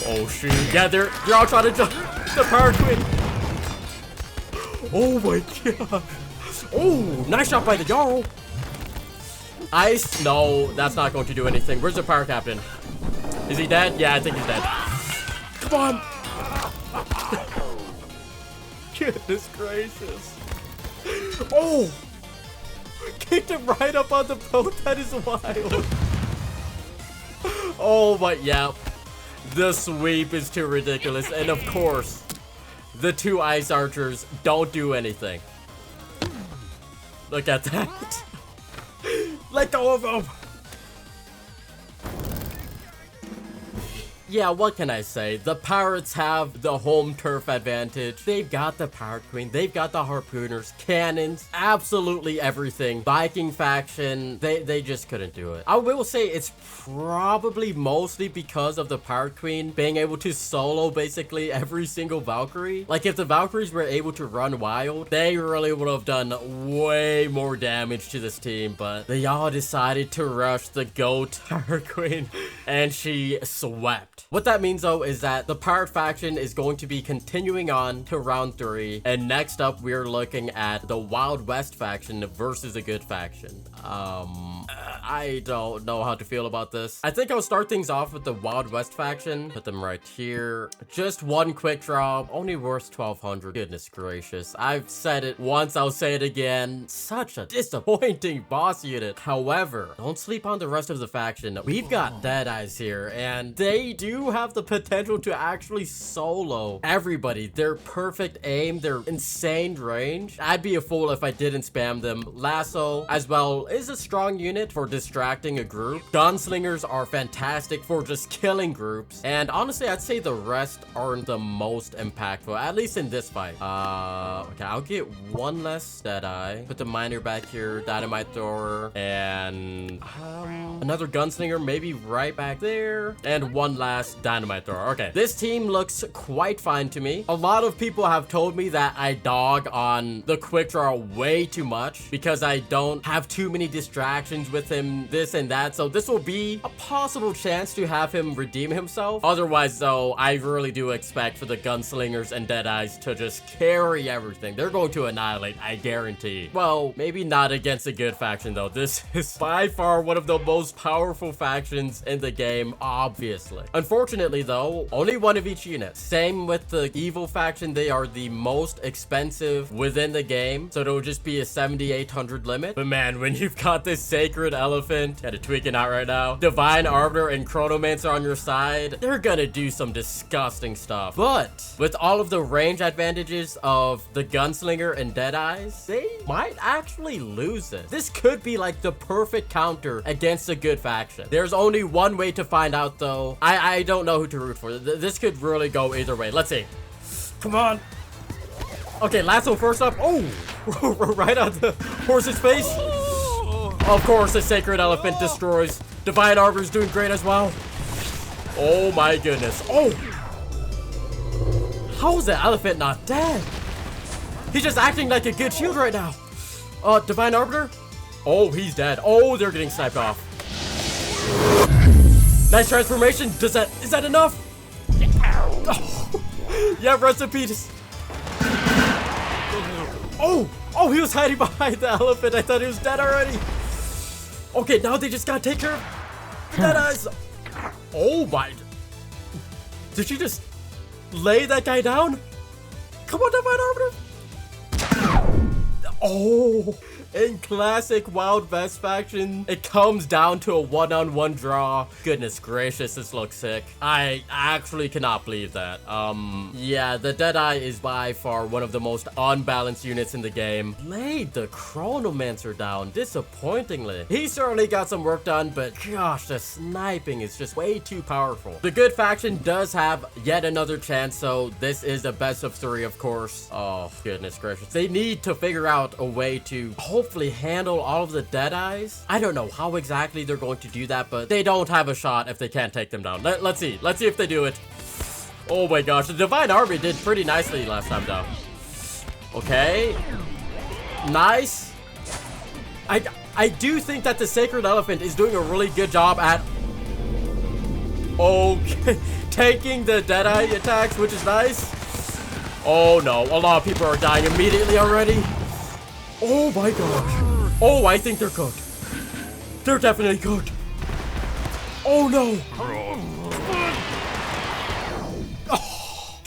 S1: Oh shoot. Yeah, they're all trying to jump the Power Queen. Oh my god. Oh, nice shot by the Jarl. Ice? No, that's not going to do anything. Where's the Power Captain? Is he dead? Yeah, I think he's dead. Come on! Goodness gracious. Oh! Kicked him right up on the boat. That is wild. Oh my, yeah. The sweep is too ridiculous. And of course, the 2 ice archers don't do anything. Look at that. Let go of him. Yeah, what can I say? The Pirates have the home turf advantage. They've got the Power Queen. They've got the harpooners, cannons, absolutely everything. Viking faction, they just couldn't do it. I will say it's probably mostly because of the Power Queen being able to solo basically every single Valkyrie. Like if the Valkyries were able to run wild, they really would have done way more damage to this team. But they all decided to rush the GOAT Power Queen and she swept. What that means though is that the Pirate faction is going to be continuing on to round 3, and next up we're looking at the Wild West faction versus a good faction. I don't know how to feel about this. I think I'll start things off with the Wild West faction. Put them right here. Just 1 quick draw, only worth 1200. Goodness gracious. I've said it once, I'll say it again. Such a disappointing boss unit. However, don't sleep on the rest of the faction. We've got Deadeyes here, and they do have the potential to actually solo everybody. Their perfect aim, their insane range. I'd be a fool if I didn't spam them. Lasso, as well, is a strong unit for distracting a group. Gunslingers are fantastic for just killing groups. And honestly, I'd say the rest aren't the most impactful, at least in this fight. Okay, I'll get 1 less Deadeye. Put the miner back here, dynamite thrower, and another gunslinger maybe right back there, and 1 last dynamite thrower. Okay, this team looks quite fine to me. A lot of people have told me that I dog on the quick draw way too much because I don't have too many distractions with him, this and that. So this will be a possible chance to have him redeem himself. Otherwise though, I really do expect for the gunslingers and Deadeyes to just carry everything. They're going to annihilate, I guarantee. Well, maybe not against a good faction though. This is by far one of the most powerful factions in the game, obviously. Unfortunately though, only 1 of each unit. Same with the evil faction. They are the most expensive within the game, so it'll just be a 7,800 limit. But man, when you've got this sacred elephant, gotta tweak it out right now, divine arbiter and chronomancer on your side, they're gonna do some disgusting stuff. But with all of the range advantages of the gunslinger and Deadeyes, they might actually lose it. This could be like the perfect counter against a good faction. There's only 1 way to find out though. I don't know who to root for. This could really go either way. Let's see. Come on. Okay, lasso first up. Oh, right on the horse's face. Of course, the sacred elephant destroys. Divine Arbor's doing great as well. Oh my goodness. Oh, how is the elephant not dead? He's just acting like a good shield right now. Divine Arbiter? Oh, he's dead. Oh, they're getting sniped off. Nice transformation. Is that enough? Oh. Yeah, recipes. Oh, he was hiding behind the elephant. I thought he was dead already. Okay, now they just gotta take care of that eyes. Oh my. Did she just lay that guy down? Come on, Divine Arbiter. Oh, in classic Wild West faction, it comes down to a one-on-one draw. Goodness gracious, this looks sick. I actually cannot believe that. Yeah, the Deadeye is by far one of the most unbalanced units in the game. Laid the Chronomancer down, disappointingly. He certainly got some work done, but gosh, the sniping is just way too powerful. The good faction does have yet another chance, so this is a best of 3, of course. Oh, goodness gracious. They need to figure out a way to hopefully handle all of the Deadeyes. I don't know how exactly they're going to do that, but they don't have a shot if they can't take them down. Let's see if they do it. Oh my gosh, the Divine Army did pretty nicely last time though. Okay, nice. I do think that the Sacred Elephant is doing a really good job at taking the Deadeye attacks, which is nice. Oh no, a lot of people are dying immediately already. Oh my gosh. Oh, I think they're cooked. They're definitely cooked. Oh no.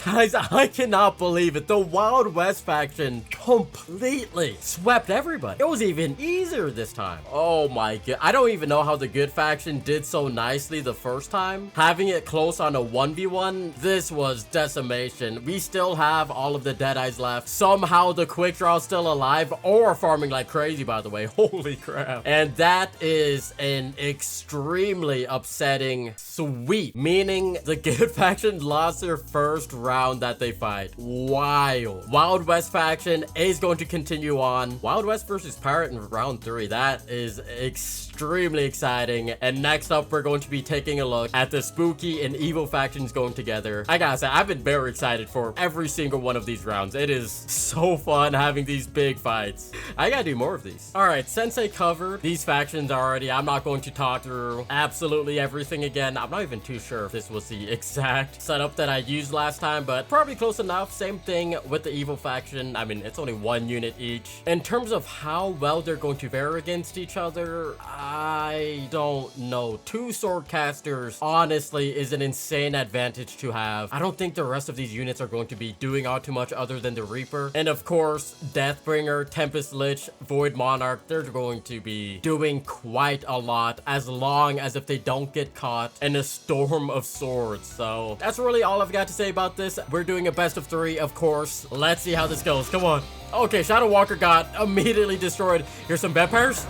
S1: Guys, I cannot believe it. The Wild West faction completely swept everybody. It was even easier this time. Oh my god. I don't even know how the good faction did so nicely the first time. Having it close on a 1v1, this was decimation. We still have all of the Deadeyes left. Somehow the quick draw is still alive, or farming like crazy, by the way. Holy crap. And that is an extremely upsetting sweep, meaning the good faction lost their first round that they fight. Wild West faction is going to continue on. Wild West versus Pirate in round 3. That is extremely exciting. And next up, we're going to be taking a look at the spooky and evil factions going together. I gotta say, I've been very excited for every single one of these rounds. It is so fun having these big fights. I gotta do more of these. All right, Sensei covered these factions already. I'm not going to talk through absolutely everything again. I'm not even too sure if this was the exact setup that I used last time, but probably close enough. Same thing with the evil faction. I mean, it's only 1 unit each. In terms of how well they're going to fare against each other, I don't know. 2 swordcasters honestly is an insane advantage to have. I don't think the rest of these units are going to be doing all too much other than the Reaper. And of course, Deathbringer, Tempest Lich, Void Monarch, they're going to be doing quite a lot, as long as if they don't get caught in a storm of swords. So that's really all I've got to say about this. We're doing a best of 3, of course. Let's see how this goes. Come on. Okay, Shadow Walker got immediately destroyed. Here's some vampires.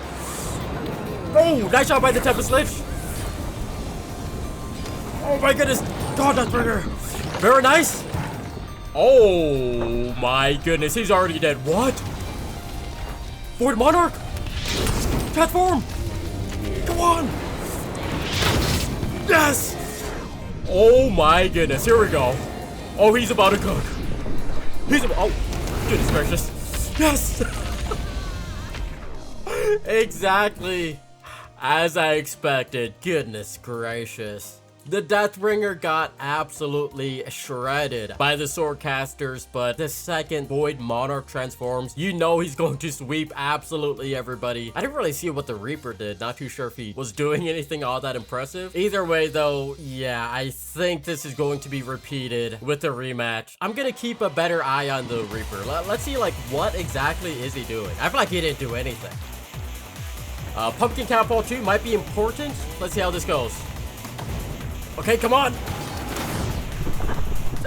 S1: Oh, nice shot by the Tempest Lich. Oh my goodness. God, Deathbringer. Very nice. Oh my goodness. He's already dead. What? Void Monarch. Transform. Come on. Yes. Oh my goodness. Here we go. Oh, he's about to cook. Oh, goodness gracious. Yes. Exactly as I expected. Goodness gracious. The Deathbringer got absolutely shredded by the Swordcasters, but the second Void Monarch transforms, you know he's going to sweep absolutely everybody. I didn't really see what the Reaper did. Not too sure if he was doing anything all that impressive. Either way, though, yeah, I think this is going to be repeated with the rematch. I'm gonna keep a better eye on the Reaper. Let's see, like, what exactly is he doing? I feel like he didn't do anything. Pumpkin Catapult 2 might be important. Let's see how this goes. Okay, come on.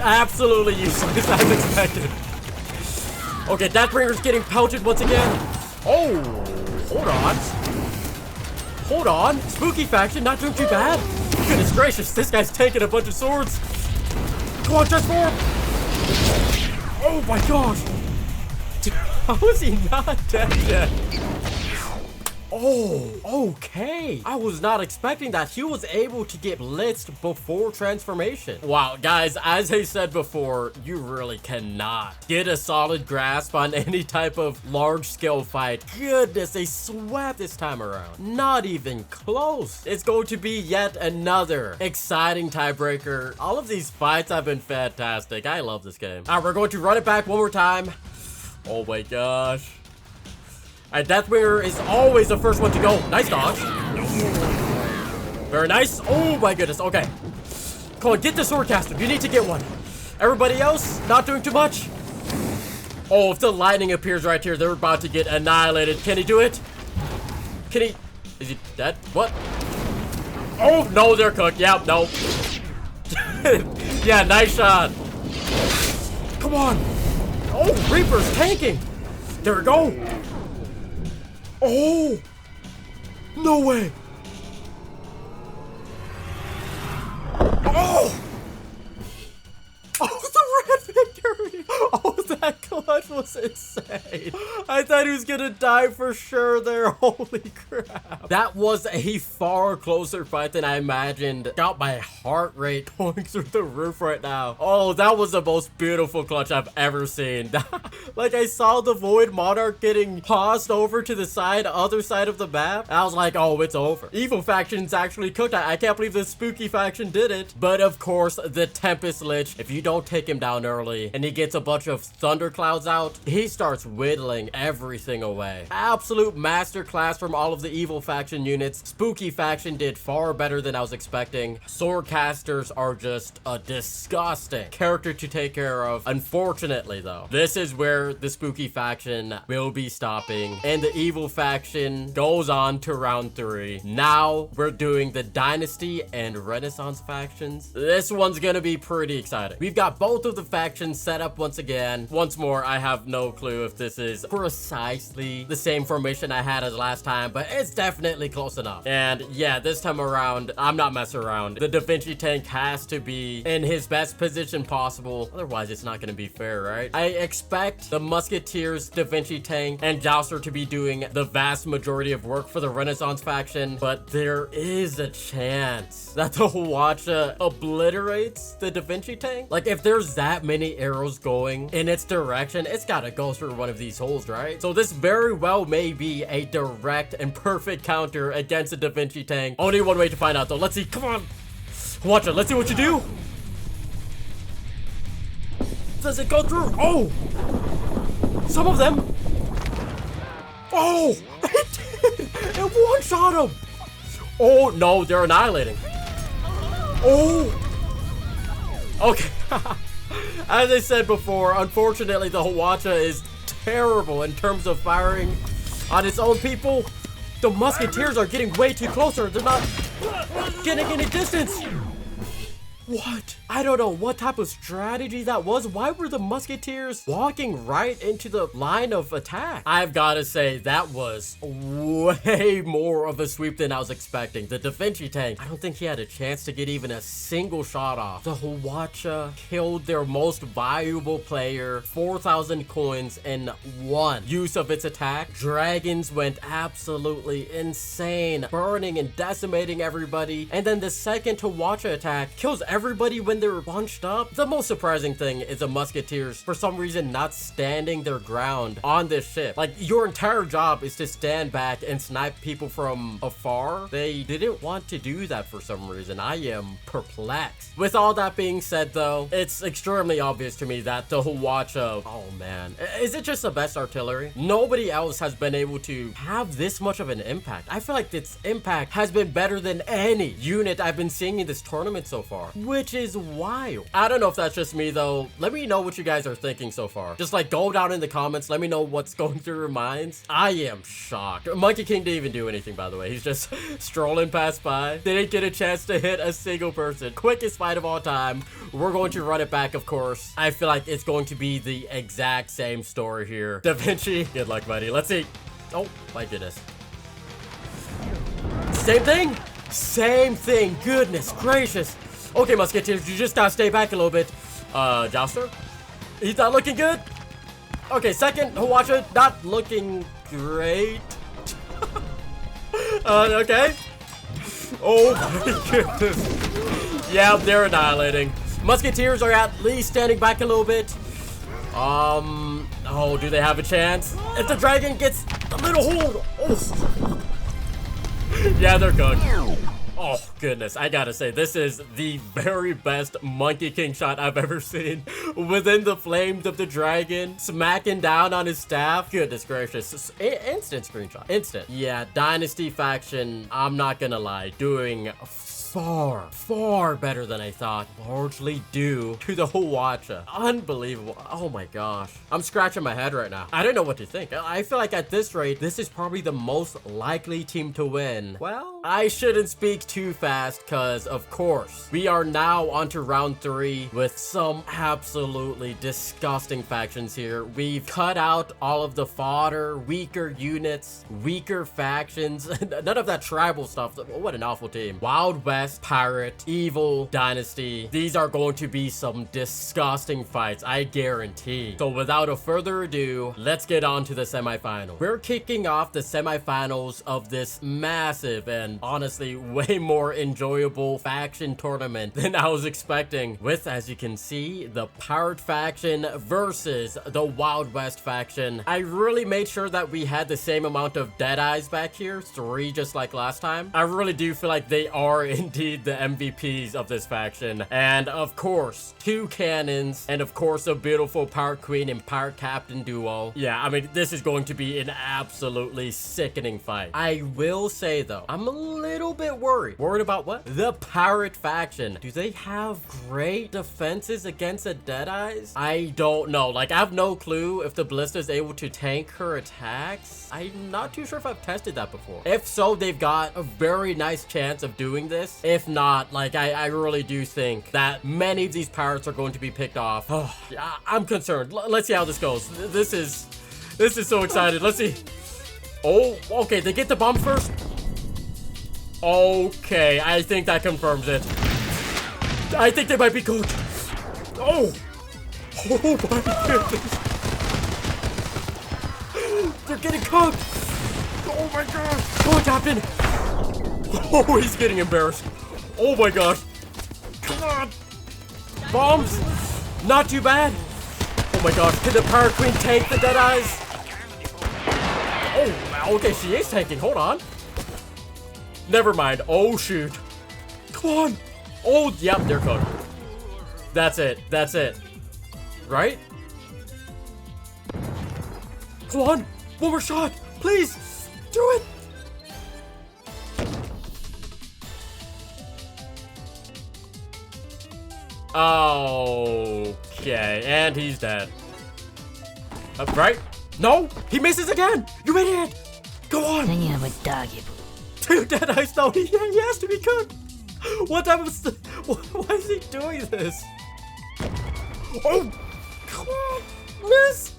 S1: Absolutely useless as expected. Okay, Deathbringer's getting pelted once again. Oh, hold on. Hold on. Spooky faction, not doing too bad. Goodness gracious, this guy's taking a bunch of swords. Come on, transform. Oh my gosh. How is he not dead yet? Oh, okay. I was not expecting that. He was able to get blitzed before transformation. Wow, guys, as I said before, you really cannot get a solid grasp on any type of large-scale fight. Goodness, they swept this time around. Not even close. It's going to be yet another exciting tiebreaker. All of these fights have been fantastic. I love this game. All right, we're going to run it back one more time. Oh my gosh. Alright, Deathwinger is always the first one to go. Nice dodge. Very nice. Oh my goodness. Okay. Come on, get the Swordcaster. You need to get one. Everybody else, not doing too much. Oh, if the lightning appears right here, they're about to get annihilated. Can he do it? Can he? Is he dead? What? Oh, no, they're cooked. Yeah, no. Yeah, nice shot. Come on. Oh, Reaper's tanking. There we go. Oh! No way! Oh! Oh, the red victory! Oh, that clutch was insane. I thought he was gonna die for sure there. Holy crap. That was a far closer fight than I imagined. Got my heart rate going through the roof right now. Oh, that was the most beautiful clutch I've ever seen. Like, I saw the Void Monarch getting tossed over to the other side of the map. I was like, oh, it's over. Evil faction's actually cooked. I can't believe the spooky faction did it. But of course, the Tempest Lich, if you don't take him down early and he gets a bunch of thunderclouds out, he starts whittling everything away. Absolute masterclass from all of the evil faction units. Spooky faction did far better than I was expecting. Swordcasters are just a disgusting character to take care of. Unfortunately though, this is where the spooky faction will be stopping and the evil faction goes on to round 3. Now we're doing the Dynasty and Renaissance factions. This one's gonna be pretty exciting. We've got both of the factions set up once again. Once more, I have no clue if this is precisely the same formation I had as last time, but it's definitely close enough. And yeah, this time around, I'm not messing around. The Da Vinci tank has to be in his best position possible. Otherwise, it's not going to be fair, right? I expect the Musketeers, Da Vinci tank, and Jouster to be doing the vast majority of work for the Renaissance faction, but there is a chance that the Hwacha obliterates the Da Vinci tank. Like, if there's that many arrows going in its direction, it's got to go through one of these holes, right? So this very well may be a direct and perfect counter against the Da Vinci tank. Only one way to find out though. Let's see. Come on. Hwacha, let's see what you do. Does it go through? Oh! Some of them. Oh! It did! It one-shot him! Oh, no, they're annihilating. Oh! Okay. As I said before, unfortunately, the Hwacha is terrible in terms of firing on its own people. The Musketeers are getting way too closer. They're not getting any distance. What? I don't know what type of strategy that was. Why were the Musketeers walking right into the line of attack? I've got to say, that was way more of a sweep than I was expecting. The Da Vinci tank, I don't think he had a chance to get even a single shot off. The Hwacha killed their most valuable player, 4,000 coins in one use of its attack. Dragons went absolutely insane, burning and decimating everybody. And then the second Hwacha attack kills everybody when they're bunched up. The most surprising thing is the Musketeers, for some reason, not standing their ground on this ship. Like, your entire job is to stand back and snipe people from afar. They didn't want to do that for some reason. I am perplexed. With all that being said, though, it's extremely obvious to me that the Hwacha, oh man, is it just the best artillery? Nobody else has been able to have this much of an impact. I feel like its impact has been better than any unit I've been seeing in this tournament so far, which is wild. I don't know if that's just me though. Let me know what you guys are thinking so far. Just like go down in the comments. Let me know what's going through your minds. I am shocked. Monkey King didn't even do anything, by the way. He's just strolling past by. Didn't get a chance to hit a single person. Quickest fight of all time. We're going to run it back, of course. I feel like it's going to be the exact same story here. Da Vinci, good luck, buddy. Let's see. Oh my goodness. Same thing? Same thing. Goodness gracious. Okay, Musketeers, you just gotta stay back a little bit. Jouster? He's not looking good? Okay, second Hawacha, not looking great. Okay. Oh my goodness. Yeah, they're annihilating. Musketeers are at least standing back a little bit. Oh, do they have a chance? If the dragon gets a little hold. Oh. Yeah, they're cooked. Oh, goodness. I gotta say, this is the very best Monkey King shot I've ever seen. Within the flames of the dragon, smacking down on his staff. Goodness gracious. Instant screenshot. Instant. Yeah, Dynasty faction, I'm not gonna lie, doing far better than I thought, largely due to the Hawacha. Unbelievable. Oh my gosh. I'm scratching my head right now. I don't know what to think. I feel like at this rate, this is probably the most likely team to win. Well, I shouldn't speak too fast because, of course, we are now onto round 3 with some absolutely disgusting factions here. We've cut out all of the fodder, weaker units, weaker factions, none of that tribal stuff. What an awful team. Wild West, Pirate, Evil, Dynasty. These are going to be some disgusting fights, I guarantee. So without a further ado, let's get on to the semifinal. We're kicking off the semifinals of this massive and honestly way more enjoyable faction tournament than I was expecting, with, as you can see, the Pirate faction versus the Wild West faction. I really made sure that we had the same amount of Deadeyes back here, 3 just like last time. I really do feel like they are indeed the MVPs of this faction. And of course, 2 cannons, and of course a beautiful Pirate Queen and Pirate Captain duo. Yeah, I mean, this is going to be an absolutely sickening fight. I will say though, I'm a little bit worried. Worried about what? The Pirate faction. Do they have great defenses against the Deadeyes? I don't know. Like, I have no clue if the Ballista is able to tank her attacks. I'm not too sure if I've tested that before. If so, they've got a very nice chance of doing this. If not, like, I really do think that many of these pirates are going to be picked off. Oh, yeah, I'm concerned. Let's see how this goes. This is so exciting. Let's see. Oh, okay, they get the bomb first. Okay, I think that confirms it. I think they might be cooked. Oh! Oh my goodness! They're getting cooked! Oh my gosh! Come on, Captain! Oh, he's getting embarrassed. Oh my gosh! Come on! Bombs! Not too bad! Oh my gosh, can the Pirate Queen tank the Deadeyes? Oh, okay, she is tanking. Hold on. Never mind. Oh, shoot. Come on. Oh, yep, they're cooked. That's it. That's it. Right? Come on. One more shot. Please. Do it. Okay. And he's dead. Right? No. He misses again. You idiot. Go on. 2 Deadeyes. No, he has to be cooked. What type of... Why is he doing this? Oh! Come on! Miss!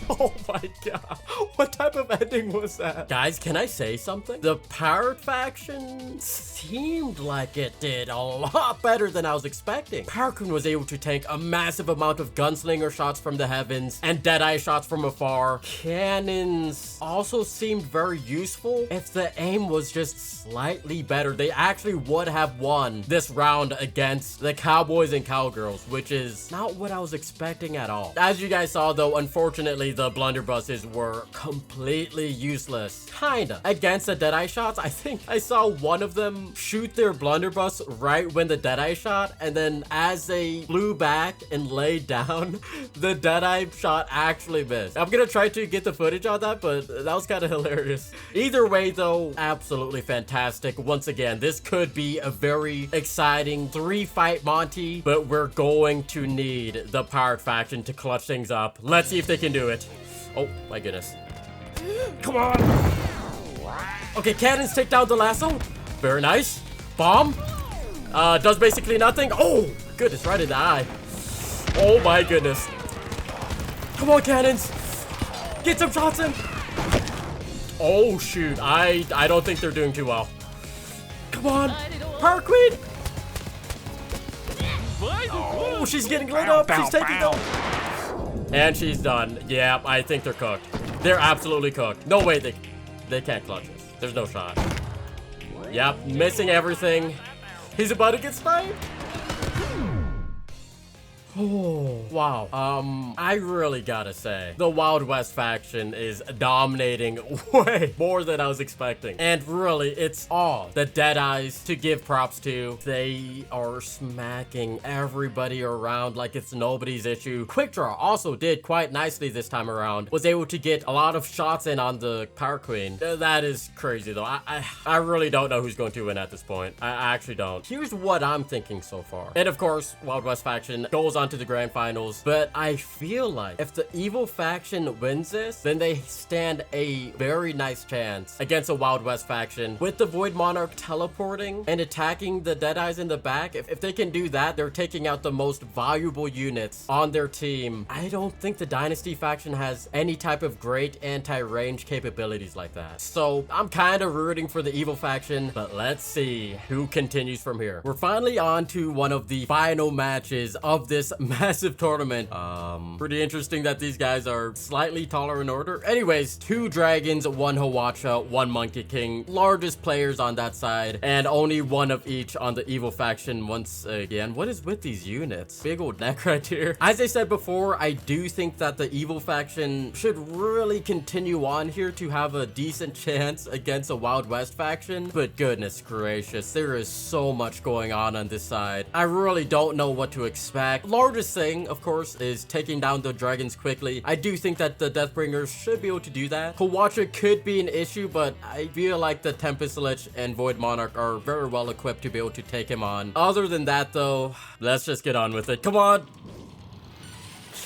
S1: Oh my god. What type of ending was that? Guys, can I say something? The Pirate faction seemed like it did a lot better than I was expecting. Pirate Queen was able to tank a massive amount of gunslinger shots from the heavens and Deadeye shots from afar. Cannons also seemed very useful. If the aim was just slightly better, they actually would have won this round against the Cowboys and Cowgirls, which is not what I was expecting at all. As you guys saw though, unfortunately, the blunderbusses were completely useless. Kinda. Against the Deadeye shots, I think I saw one of them shoot their blunderbuss right when the Deadeye shot, and then as they flew back and laid down, the Deadeye shot actually missed. I'm gonna try to get the footage on that, but that was kind of hilarious. Either way though, absolutely fantastic. Once again, this could be a very exciting 3-fight Monty, but we're going to need the Pirate faction to clutch things up. Let's see if they can do it. Oh my goodness. Come on. Okay, cannons take down the lasso. Very nice. Bomb. Does basically nothing. Oh, goodness, right in the eye. Oh my goodness. Come on, cannons. Get some shots in. Oh shoot. I don't think they're doing too well. Come on. Pirate Queen. Oh, she's getting lit up. She's taking them. And she's done. Yeah, I think they're cooked. They're absolutely cooked. No way they can't clutch this. There's no shot. Yep, missing everything. He's about to get sniped. Oh, wow. I really gotta say, the Wild West faction is dominating way more than I was expecting. And really, it's all the Deadeyes to give props to. They are smacking everybody around like it's nobody's issue. Quick Draw also did quite nicely this time around. Was able to get a lot of shots in on the Power Queen. That is crazy, though. I really don't know who's going to win at this point. I actually don't. Here's what I'm thinking so far. And of course, Wild West faction goes on to the grand finals, but I feel like if the evil faction wins this, then they stand a very nice chance against a Wild West faction. With the Void Monarch teleporting and attacking the Deadeyes in the back, if they can do that, they're taking out the most valuable units on their team. I don't think the Dynasty faction has any type of great anti-range capabilities like that. So I'm kind of rooting for the evil faction, but let's see who continues from here. We're finally on to one of the final matches of this massive tournament. Pretty interesting that these guys are slightly taller in order. Anyways, 2 dragons, 1 Hawacha, 1 Monkey King, largest players on that side, and only 1 of each on the evil faction once again. What is with these units? Big old neck right here. As I said before, I do think that the evil faction should really continue on here to have a decent chance against a Wild West faction, but goodness gracious, there is so much going on this side. I really don't know what to expect. Largest thing, of course, is taking down the dragons quickly. I do think that the Deathbringers should be able to do that. Hawacha could be an issue, but I feel like the Tempest Lich and Void Monarch are very well equipped to be able to take him on. Other than that, though, let's just get on with it. Come on.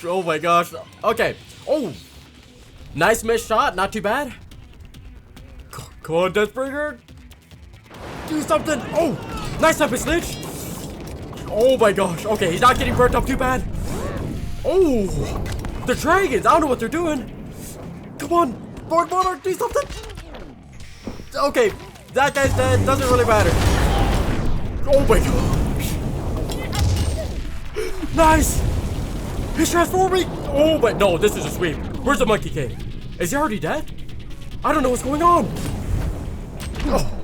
S1: Oh my gosh. Okay. Oh, nice missed shot. Not too bad. Come on, Deathbringer. Do something. Oh, nice Tempest Lich. Oh my gosh. Okay, he's not getting burnt up too bad. Oh, the dragons. I don't know what they're doing. Come on, Void Monarch, do something. Okay, that guy's dead. Doesn't really matter. Oh my gosh. Nice. He's transforming. Oh my, no, this is a sweep. Where's the Monkey King? Is he already dead? I don't know what's going on. Oh.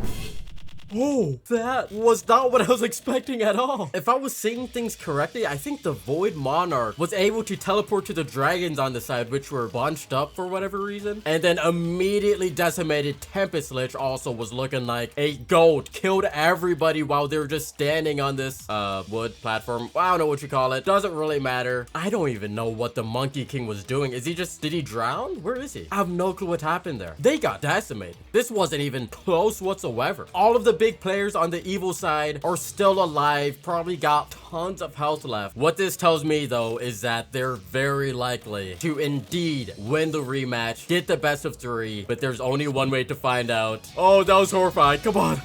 S1: Oh, that was not what I was expecting at all. If I was seeing things correctly, I think the Void Monarch was able to teleport to the dragons on the side, which were bunched up for whatever reason, and then immediately decimated. Tempest Lich also was looking like a goat. Killed everybody while they were just standing on this wood platform. I don't know what you call it. Doesn't really matter. I don't even know what the Monkey King was doing. Is he just, did he drown? Where is he? I have no clue what happened there. They got decimated. This wasn't even close whatsoever. All of the big players on the evil side are still alive, probably got tons of health left. What this tells me, though, is that they're very likely to indeed win the rematch, get the best of 3, but there's only one way to find out. Oh, that was horrifying. Come on.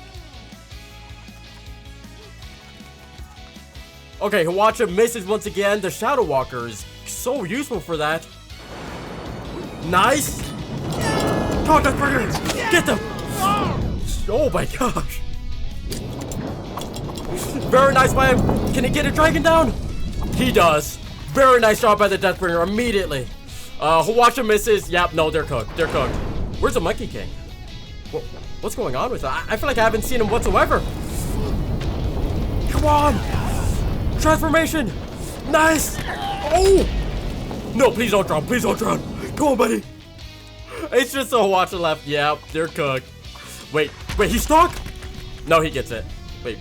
S1: Okay, Hawacha misses once again. The Shadow Walker is so useful for that. Nice. Come on, Deathbringer. Get them. Oh my gosh. Very nice by him. Can he get a dragon down? He does. Very nice job by the Deathbringer immediately. Hawacha misses. Yep, no, they're cooked. They're cooked. Where's the Monkey King? What's going on with that? I feel like I haven't seen him whatsoever. Come on. Transformation. Nice. Oh. No, please don't drown. Please don't drown. Come on, buddy. It's just a Hawacha left. Yep, they're cooked. Wait, he's stuck? No, he gets it. Wait.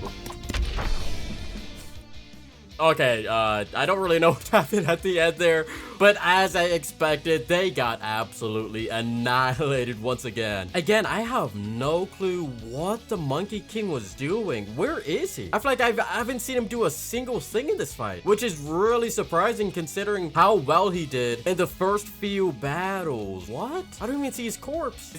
S1: Okay, I don't really know what happened at the end there, but as I expected, they got absolutely annihilated once again. Again, I have no clue what the Monkey King was doing. Where is he? I feel like I haven't seen him do a single thing in this fight, which is really surprising considering how well he did in the first few battles. What? I don't even see his corpse.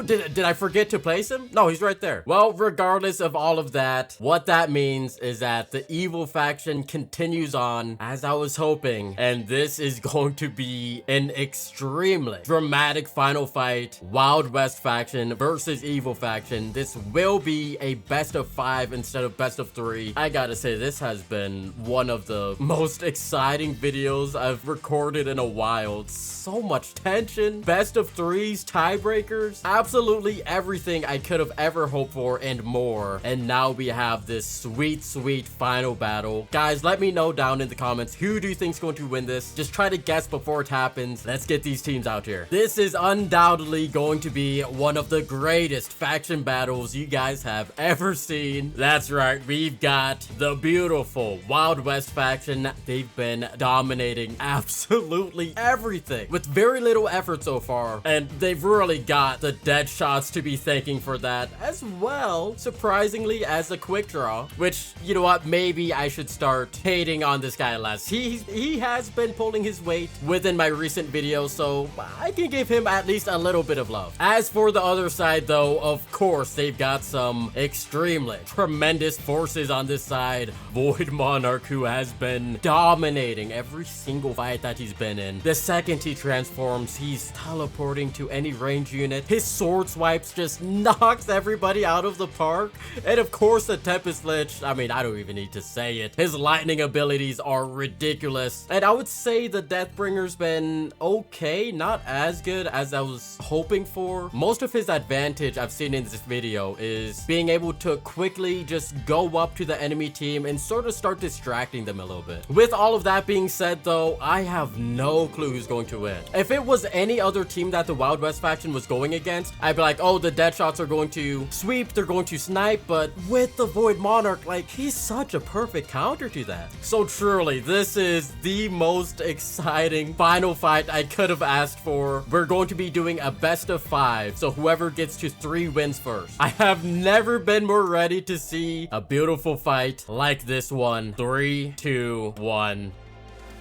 S1: Did I forget to place him? No, he's right there. Well, regardless of all of that, what that means is that the evil faction continues on as I was hoping, and this is going going to be an extremely dramatic final fight. Wild West faction versus Evil faction. This will be a best of 5 instead of best of 3. I gotta say, this has been one of the most exciting videos I've recorded in a while. So much tension, best of 3s, tiebreakers, absolutely everything I could have ever hoped for and more. And now we have this sweet final battle. Guys, let me know down in the comments, who do you think is going to win this? Just try to guess before it happens. Let's get these teams out here. This is undoubtedly going to be one of the greatest faction battles you guys have ever seen. That's right, we've got the beautiful Wild West faction. They've been dominating absolutely everything with very little effort so far, and they've really got the dead shots to be thanking for that, as well, surprisingly, as a quick draw, which, you know what, maybe I should start hating on this guy less. He has been pulling his weight within my recent videos, so I can give him at least a little bit of love. As for the other side, though, of course, they've got some extremely tremendous forces on this side. Void Monarch, who has been dominating every single fight that he's been in. The second he transforms, he's teleporting to any range unit. His sword swipes just knocks everybody out of the park. And of course, the Tempest Lich, I mean, I don't even need to say it. His lightning abilities are ridiculous. And I would say the Deathbringer's been okay, not as good as I was hoping for. Most of his advantage I've seen in this video is being able to quickly just go up to the enemy team and sort of start distracting them a little bit. With all of that being said, though, I have no clue who's going to win. If it was any other team that the Wild West faction was going against, I'd be like, oh, the dead shots are going to sweep, they're going to snipe, but with the Void Monarch, like, he's such a perfect counter to that. So truly, this is the most exciting final fight I could have asked for. We're going to be doing a best of 5, so whoever gets to 3 wins first. I have never been more ready to see a beautiful fight like this one. 3, 2, 1.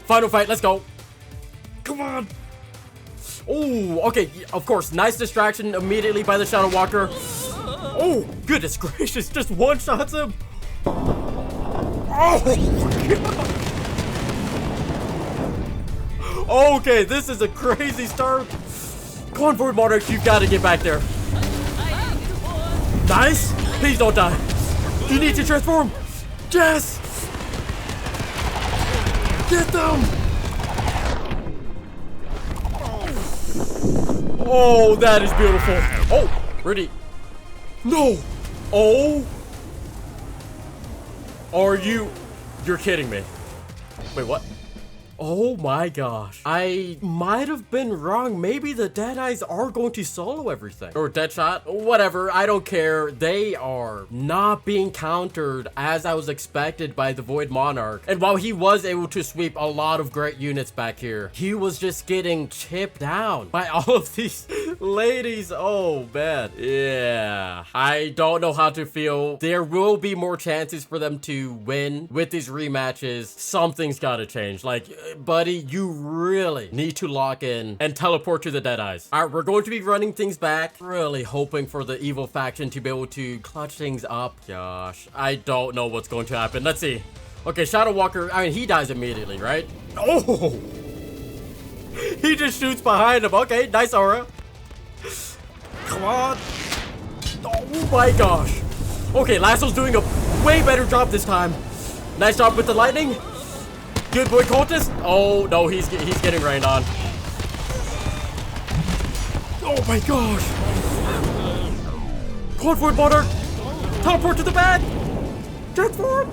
S1: Final fight, let's go. Come on. Oh, okay, of course, nice distraction immediately by the Shadow Walker. Oh, goodness gracious, just one-shots him. Oh, God. Okay, this is a crazy start. Come on, Void Monarch, you've got to get back there. Nice. Please don't die. You need to transform. Yes. Get them. Oh, that is beautiful. Oh, pretty. No. Oh. Are you? You're kidding me. Wait, what? Oh my gosh. I might have been wrong. Maybe the Deadeyes are going to solo everything. Or Deadshot. Whatever. I don't care. They are not being countered as I was expected by the Void Monarch. And while he was able to sweep a lot of great units back here, he was just getting chipped down by all of these ladies. Oh, man. Yeah. I don't know how to feel. There will be more chances for them to win with these rematches. Something's got to change. Like, buddy, you really need to lock in and teleport to the Deadeyes. All right, we're going to be running things back. Really hoping for the evil faction to be able to clutch things up. Gosh, I don't know what's going to happen. Let's see. Okay, Shadow Walker, I mean, he dies immediately, right? Oh! He just shoots behind him. Okay, nice aura. Come on. Oh my gosh. Okay, Lasso's doing a way better job this time. Nice job with the lightning. Good boy, Cultist. Oh, no, he's getting rained on. Oh, my gosh. Void Monarch. Teleport to the bag. Transform.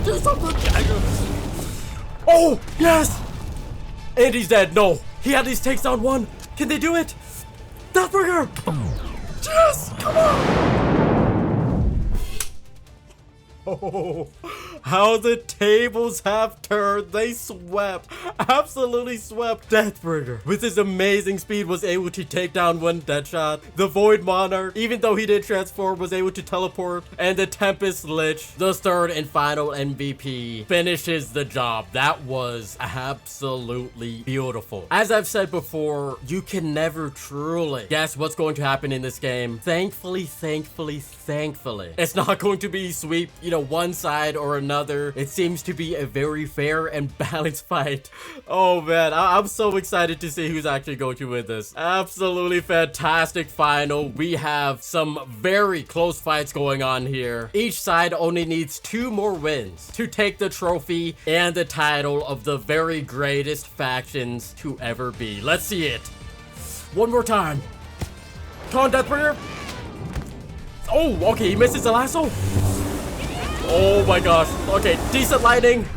S1: Do something. Oh, yes. And he's dead. No. He at least takes down one. Can they do it? Deathbringer. Yes. Come on. Oh, how the tables have turned. They swept, absolutely swept. Deathbringer, with his amazing speed, was able to take down one Deadshot. The Void Monarch, even though he did transform, was able to teleport. And the Tempest Lich, the third and final MVP, finishes the job. That was absolutely beautiful. As I've said before, you can never truly guess what's going to happen in this game. Thankfully, it's not going to be sweep, you one side or another. It seems to be a very fair and balanced fight. Oh man, I'm so excited to see who's actually going to win this. Absolutely fantastic final. We have some very close fights going on here. Each side only needs 2 more wins to take the trophy and the title of the very greatest factions to ever be. Let's see it. One more time. Come on, Deathbringer. Oh, okay, he misses the lasso. Oh my gosh. Okay, decent lightning.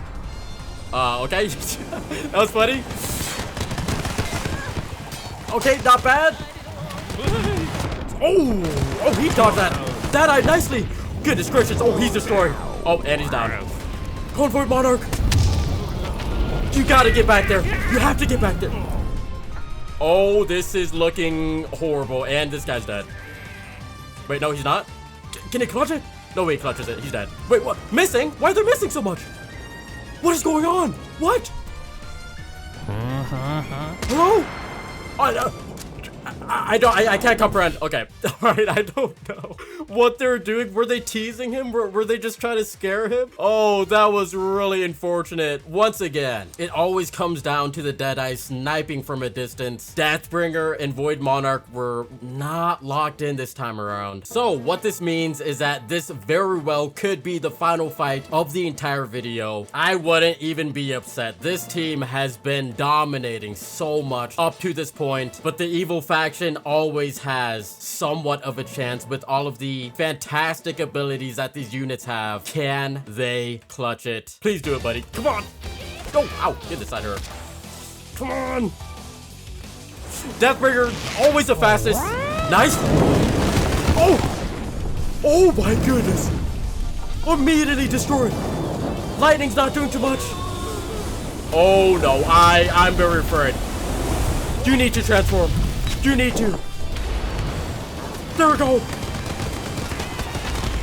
S1: Okay. That was funny. Okay, not bad. Oh, he dodged that. That eyed nicely. Goodness gracious. Oh, he's destroyed. Oh, and he's down. Going for it, Monarch. You gotta get back there. You have to get back there. Oh, this is looking horrible. And this guy's dead. Wait, no, he's not. Can he clutch it? No way he clutches it. He's dead. Wait, what? Missing? Why are they missing so much? What is going on? What? Hello? I can't comprehend. Okay. All right, I don't know what they're doing. Were they teasing him? Were they just trying to scare him? Oh, that was really unfortunate. Once again, it always comes down to the Deadeye sniping from a distance. Deathbringer and Void Monarch were not locked in this time around. So what this means is that this very well could be the final fight of the entire video. I wouldn't even be upset. This team has been dominating so much up to this point, but the evil faction always has somewhat of a chance with all of the fantastic abilities that these units have. Can they clutch it? Please do it, buddy. Come on. Oh, ow. Get this side of her. Come on. Deathbringer, always the fastest. Nice. Oh. Oh my goodness. Immediately destroyed. Lightning's not doing too much. Oh no, I'm very afraid. You need to transform. You need to. There we go.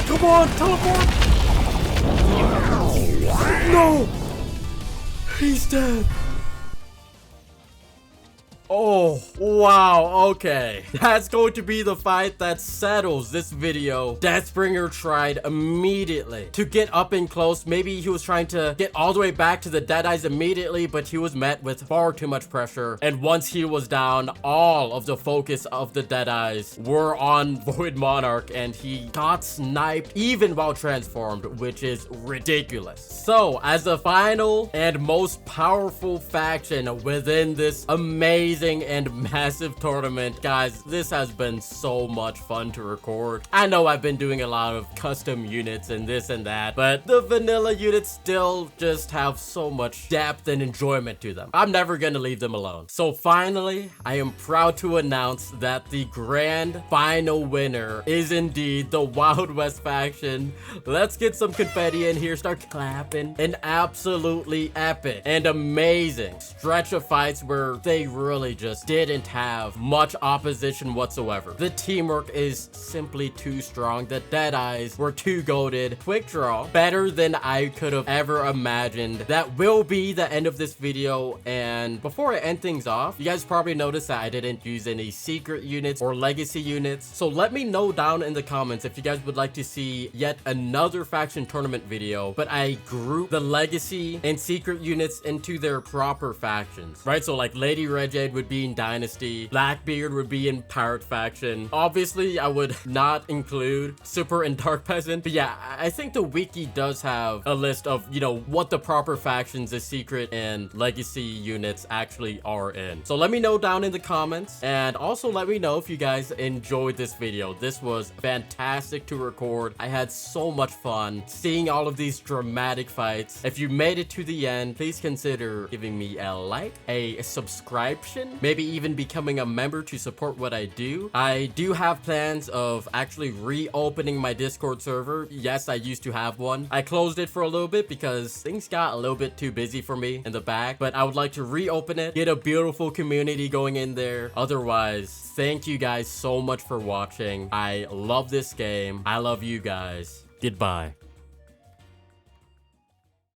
S1: Come on, teleport. No. He's dead. Oh, wow, okay. That's going to be the fight that settles this video. Deathbringer tried immediately to get up and close. Maybe he was trying to get all the way back to the Deadeyes immediately, but he was met with far too much pressure. And once he was down, all of the focus of the Deadeyes were on Void Monarch, and he got sniped even while transformed, which is ridiculous. So, as the final and most powerful faction within this amazing and massive tournament, guys, this has been so much fun to record. I know I've been doing a lot of custom units and this and that, but the vanilla units still just have so much depth and enjoyment to them. I'm never gonna leave them alone. So finally, I am proud to announce that the grand final winner is indeed the Wild West faction. Let's get some confetti in here, start clapping. An absolutely epic and amazing stretch of fights where they really just didn't have much opposition whatsoever. The teamwork is simply too strong. The Deadeyes were too goated. Quick draw, better than I could have ever imagined. That will be the end of this video. And before I end things off, you guys probably noticed that I didn't use any secret units or legacy units. So let me know down in the comments if you guys would like to see yet another faction tournament video, but I group the legacy and secret units into their proper factions, right? So like Lady Red Jade would be in Dynasty, Blackbeard would be in Pirate faction. Obviously, I would not include Super and Dark Peasant, but yeah, I think the wiki does have a list of, you know, what the proper factions, the secret and legacy units actually are in. So let me know down in the comments, and also let me know if you guys enjoyed this video. This was fantastic to record. I had so much fun seeing all of these dramatic fights. If you made it to the end, please consider giving me a like, a subscription, maybe even becoming a member to support what I do. I do have plans of actually reopening my Discord server. Yes, I used to have one. I closed it for a little bit because things got a little bit too busy for me in the back, but I would like to reopen it, get a beautiful community going in there. Otherwise, thank you guys so much for watching. I love this game. I love you guys. Goodbye.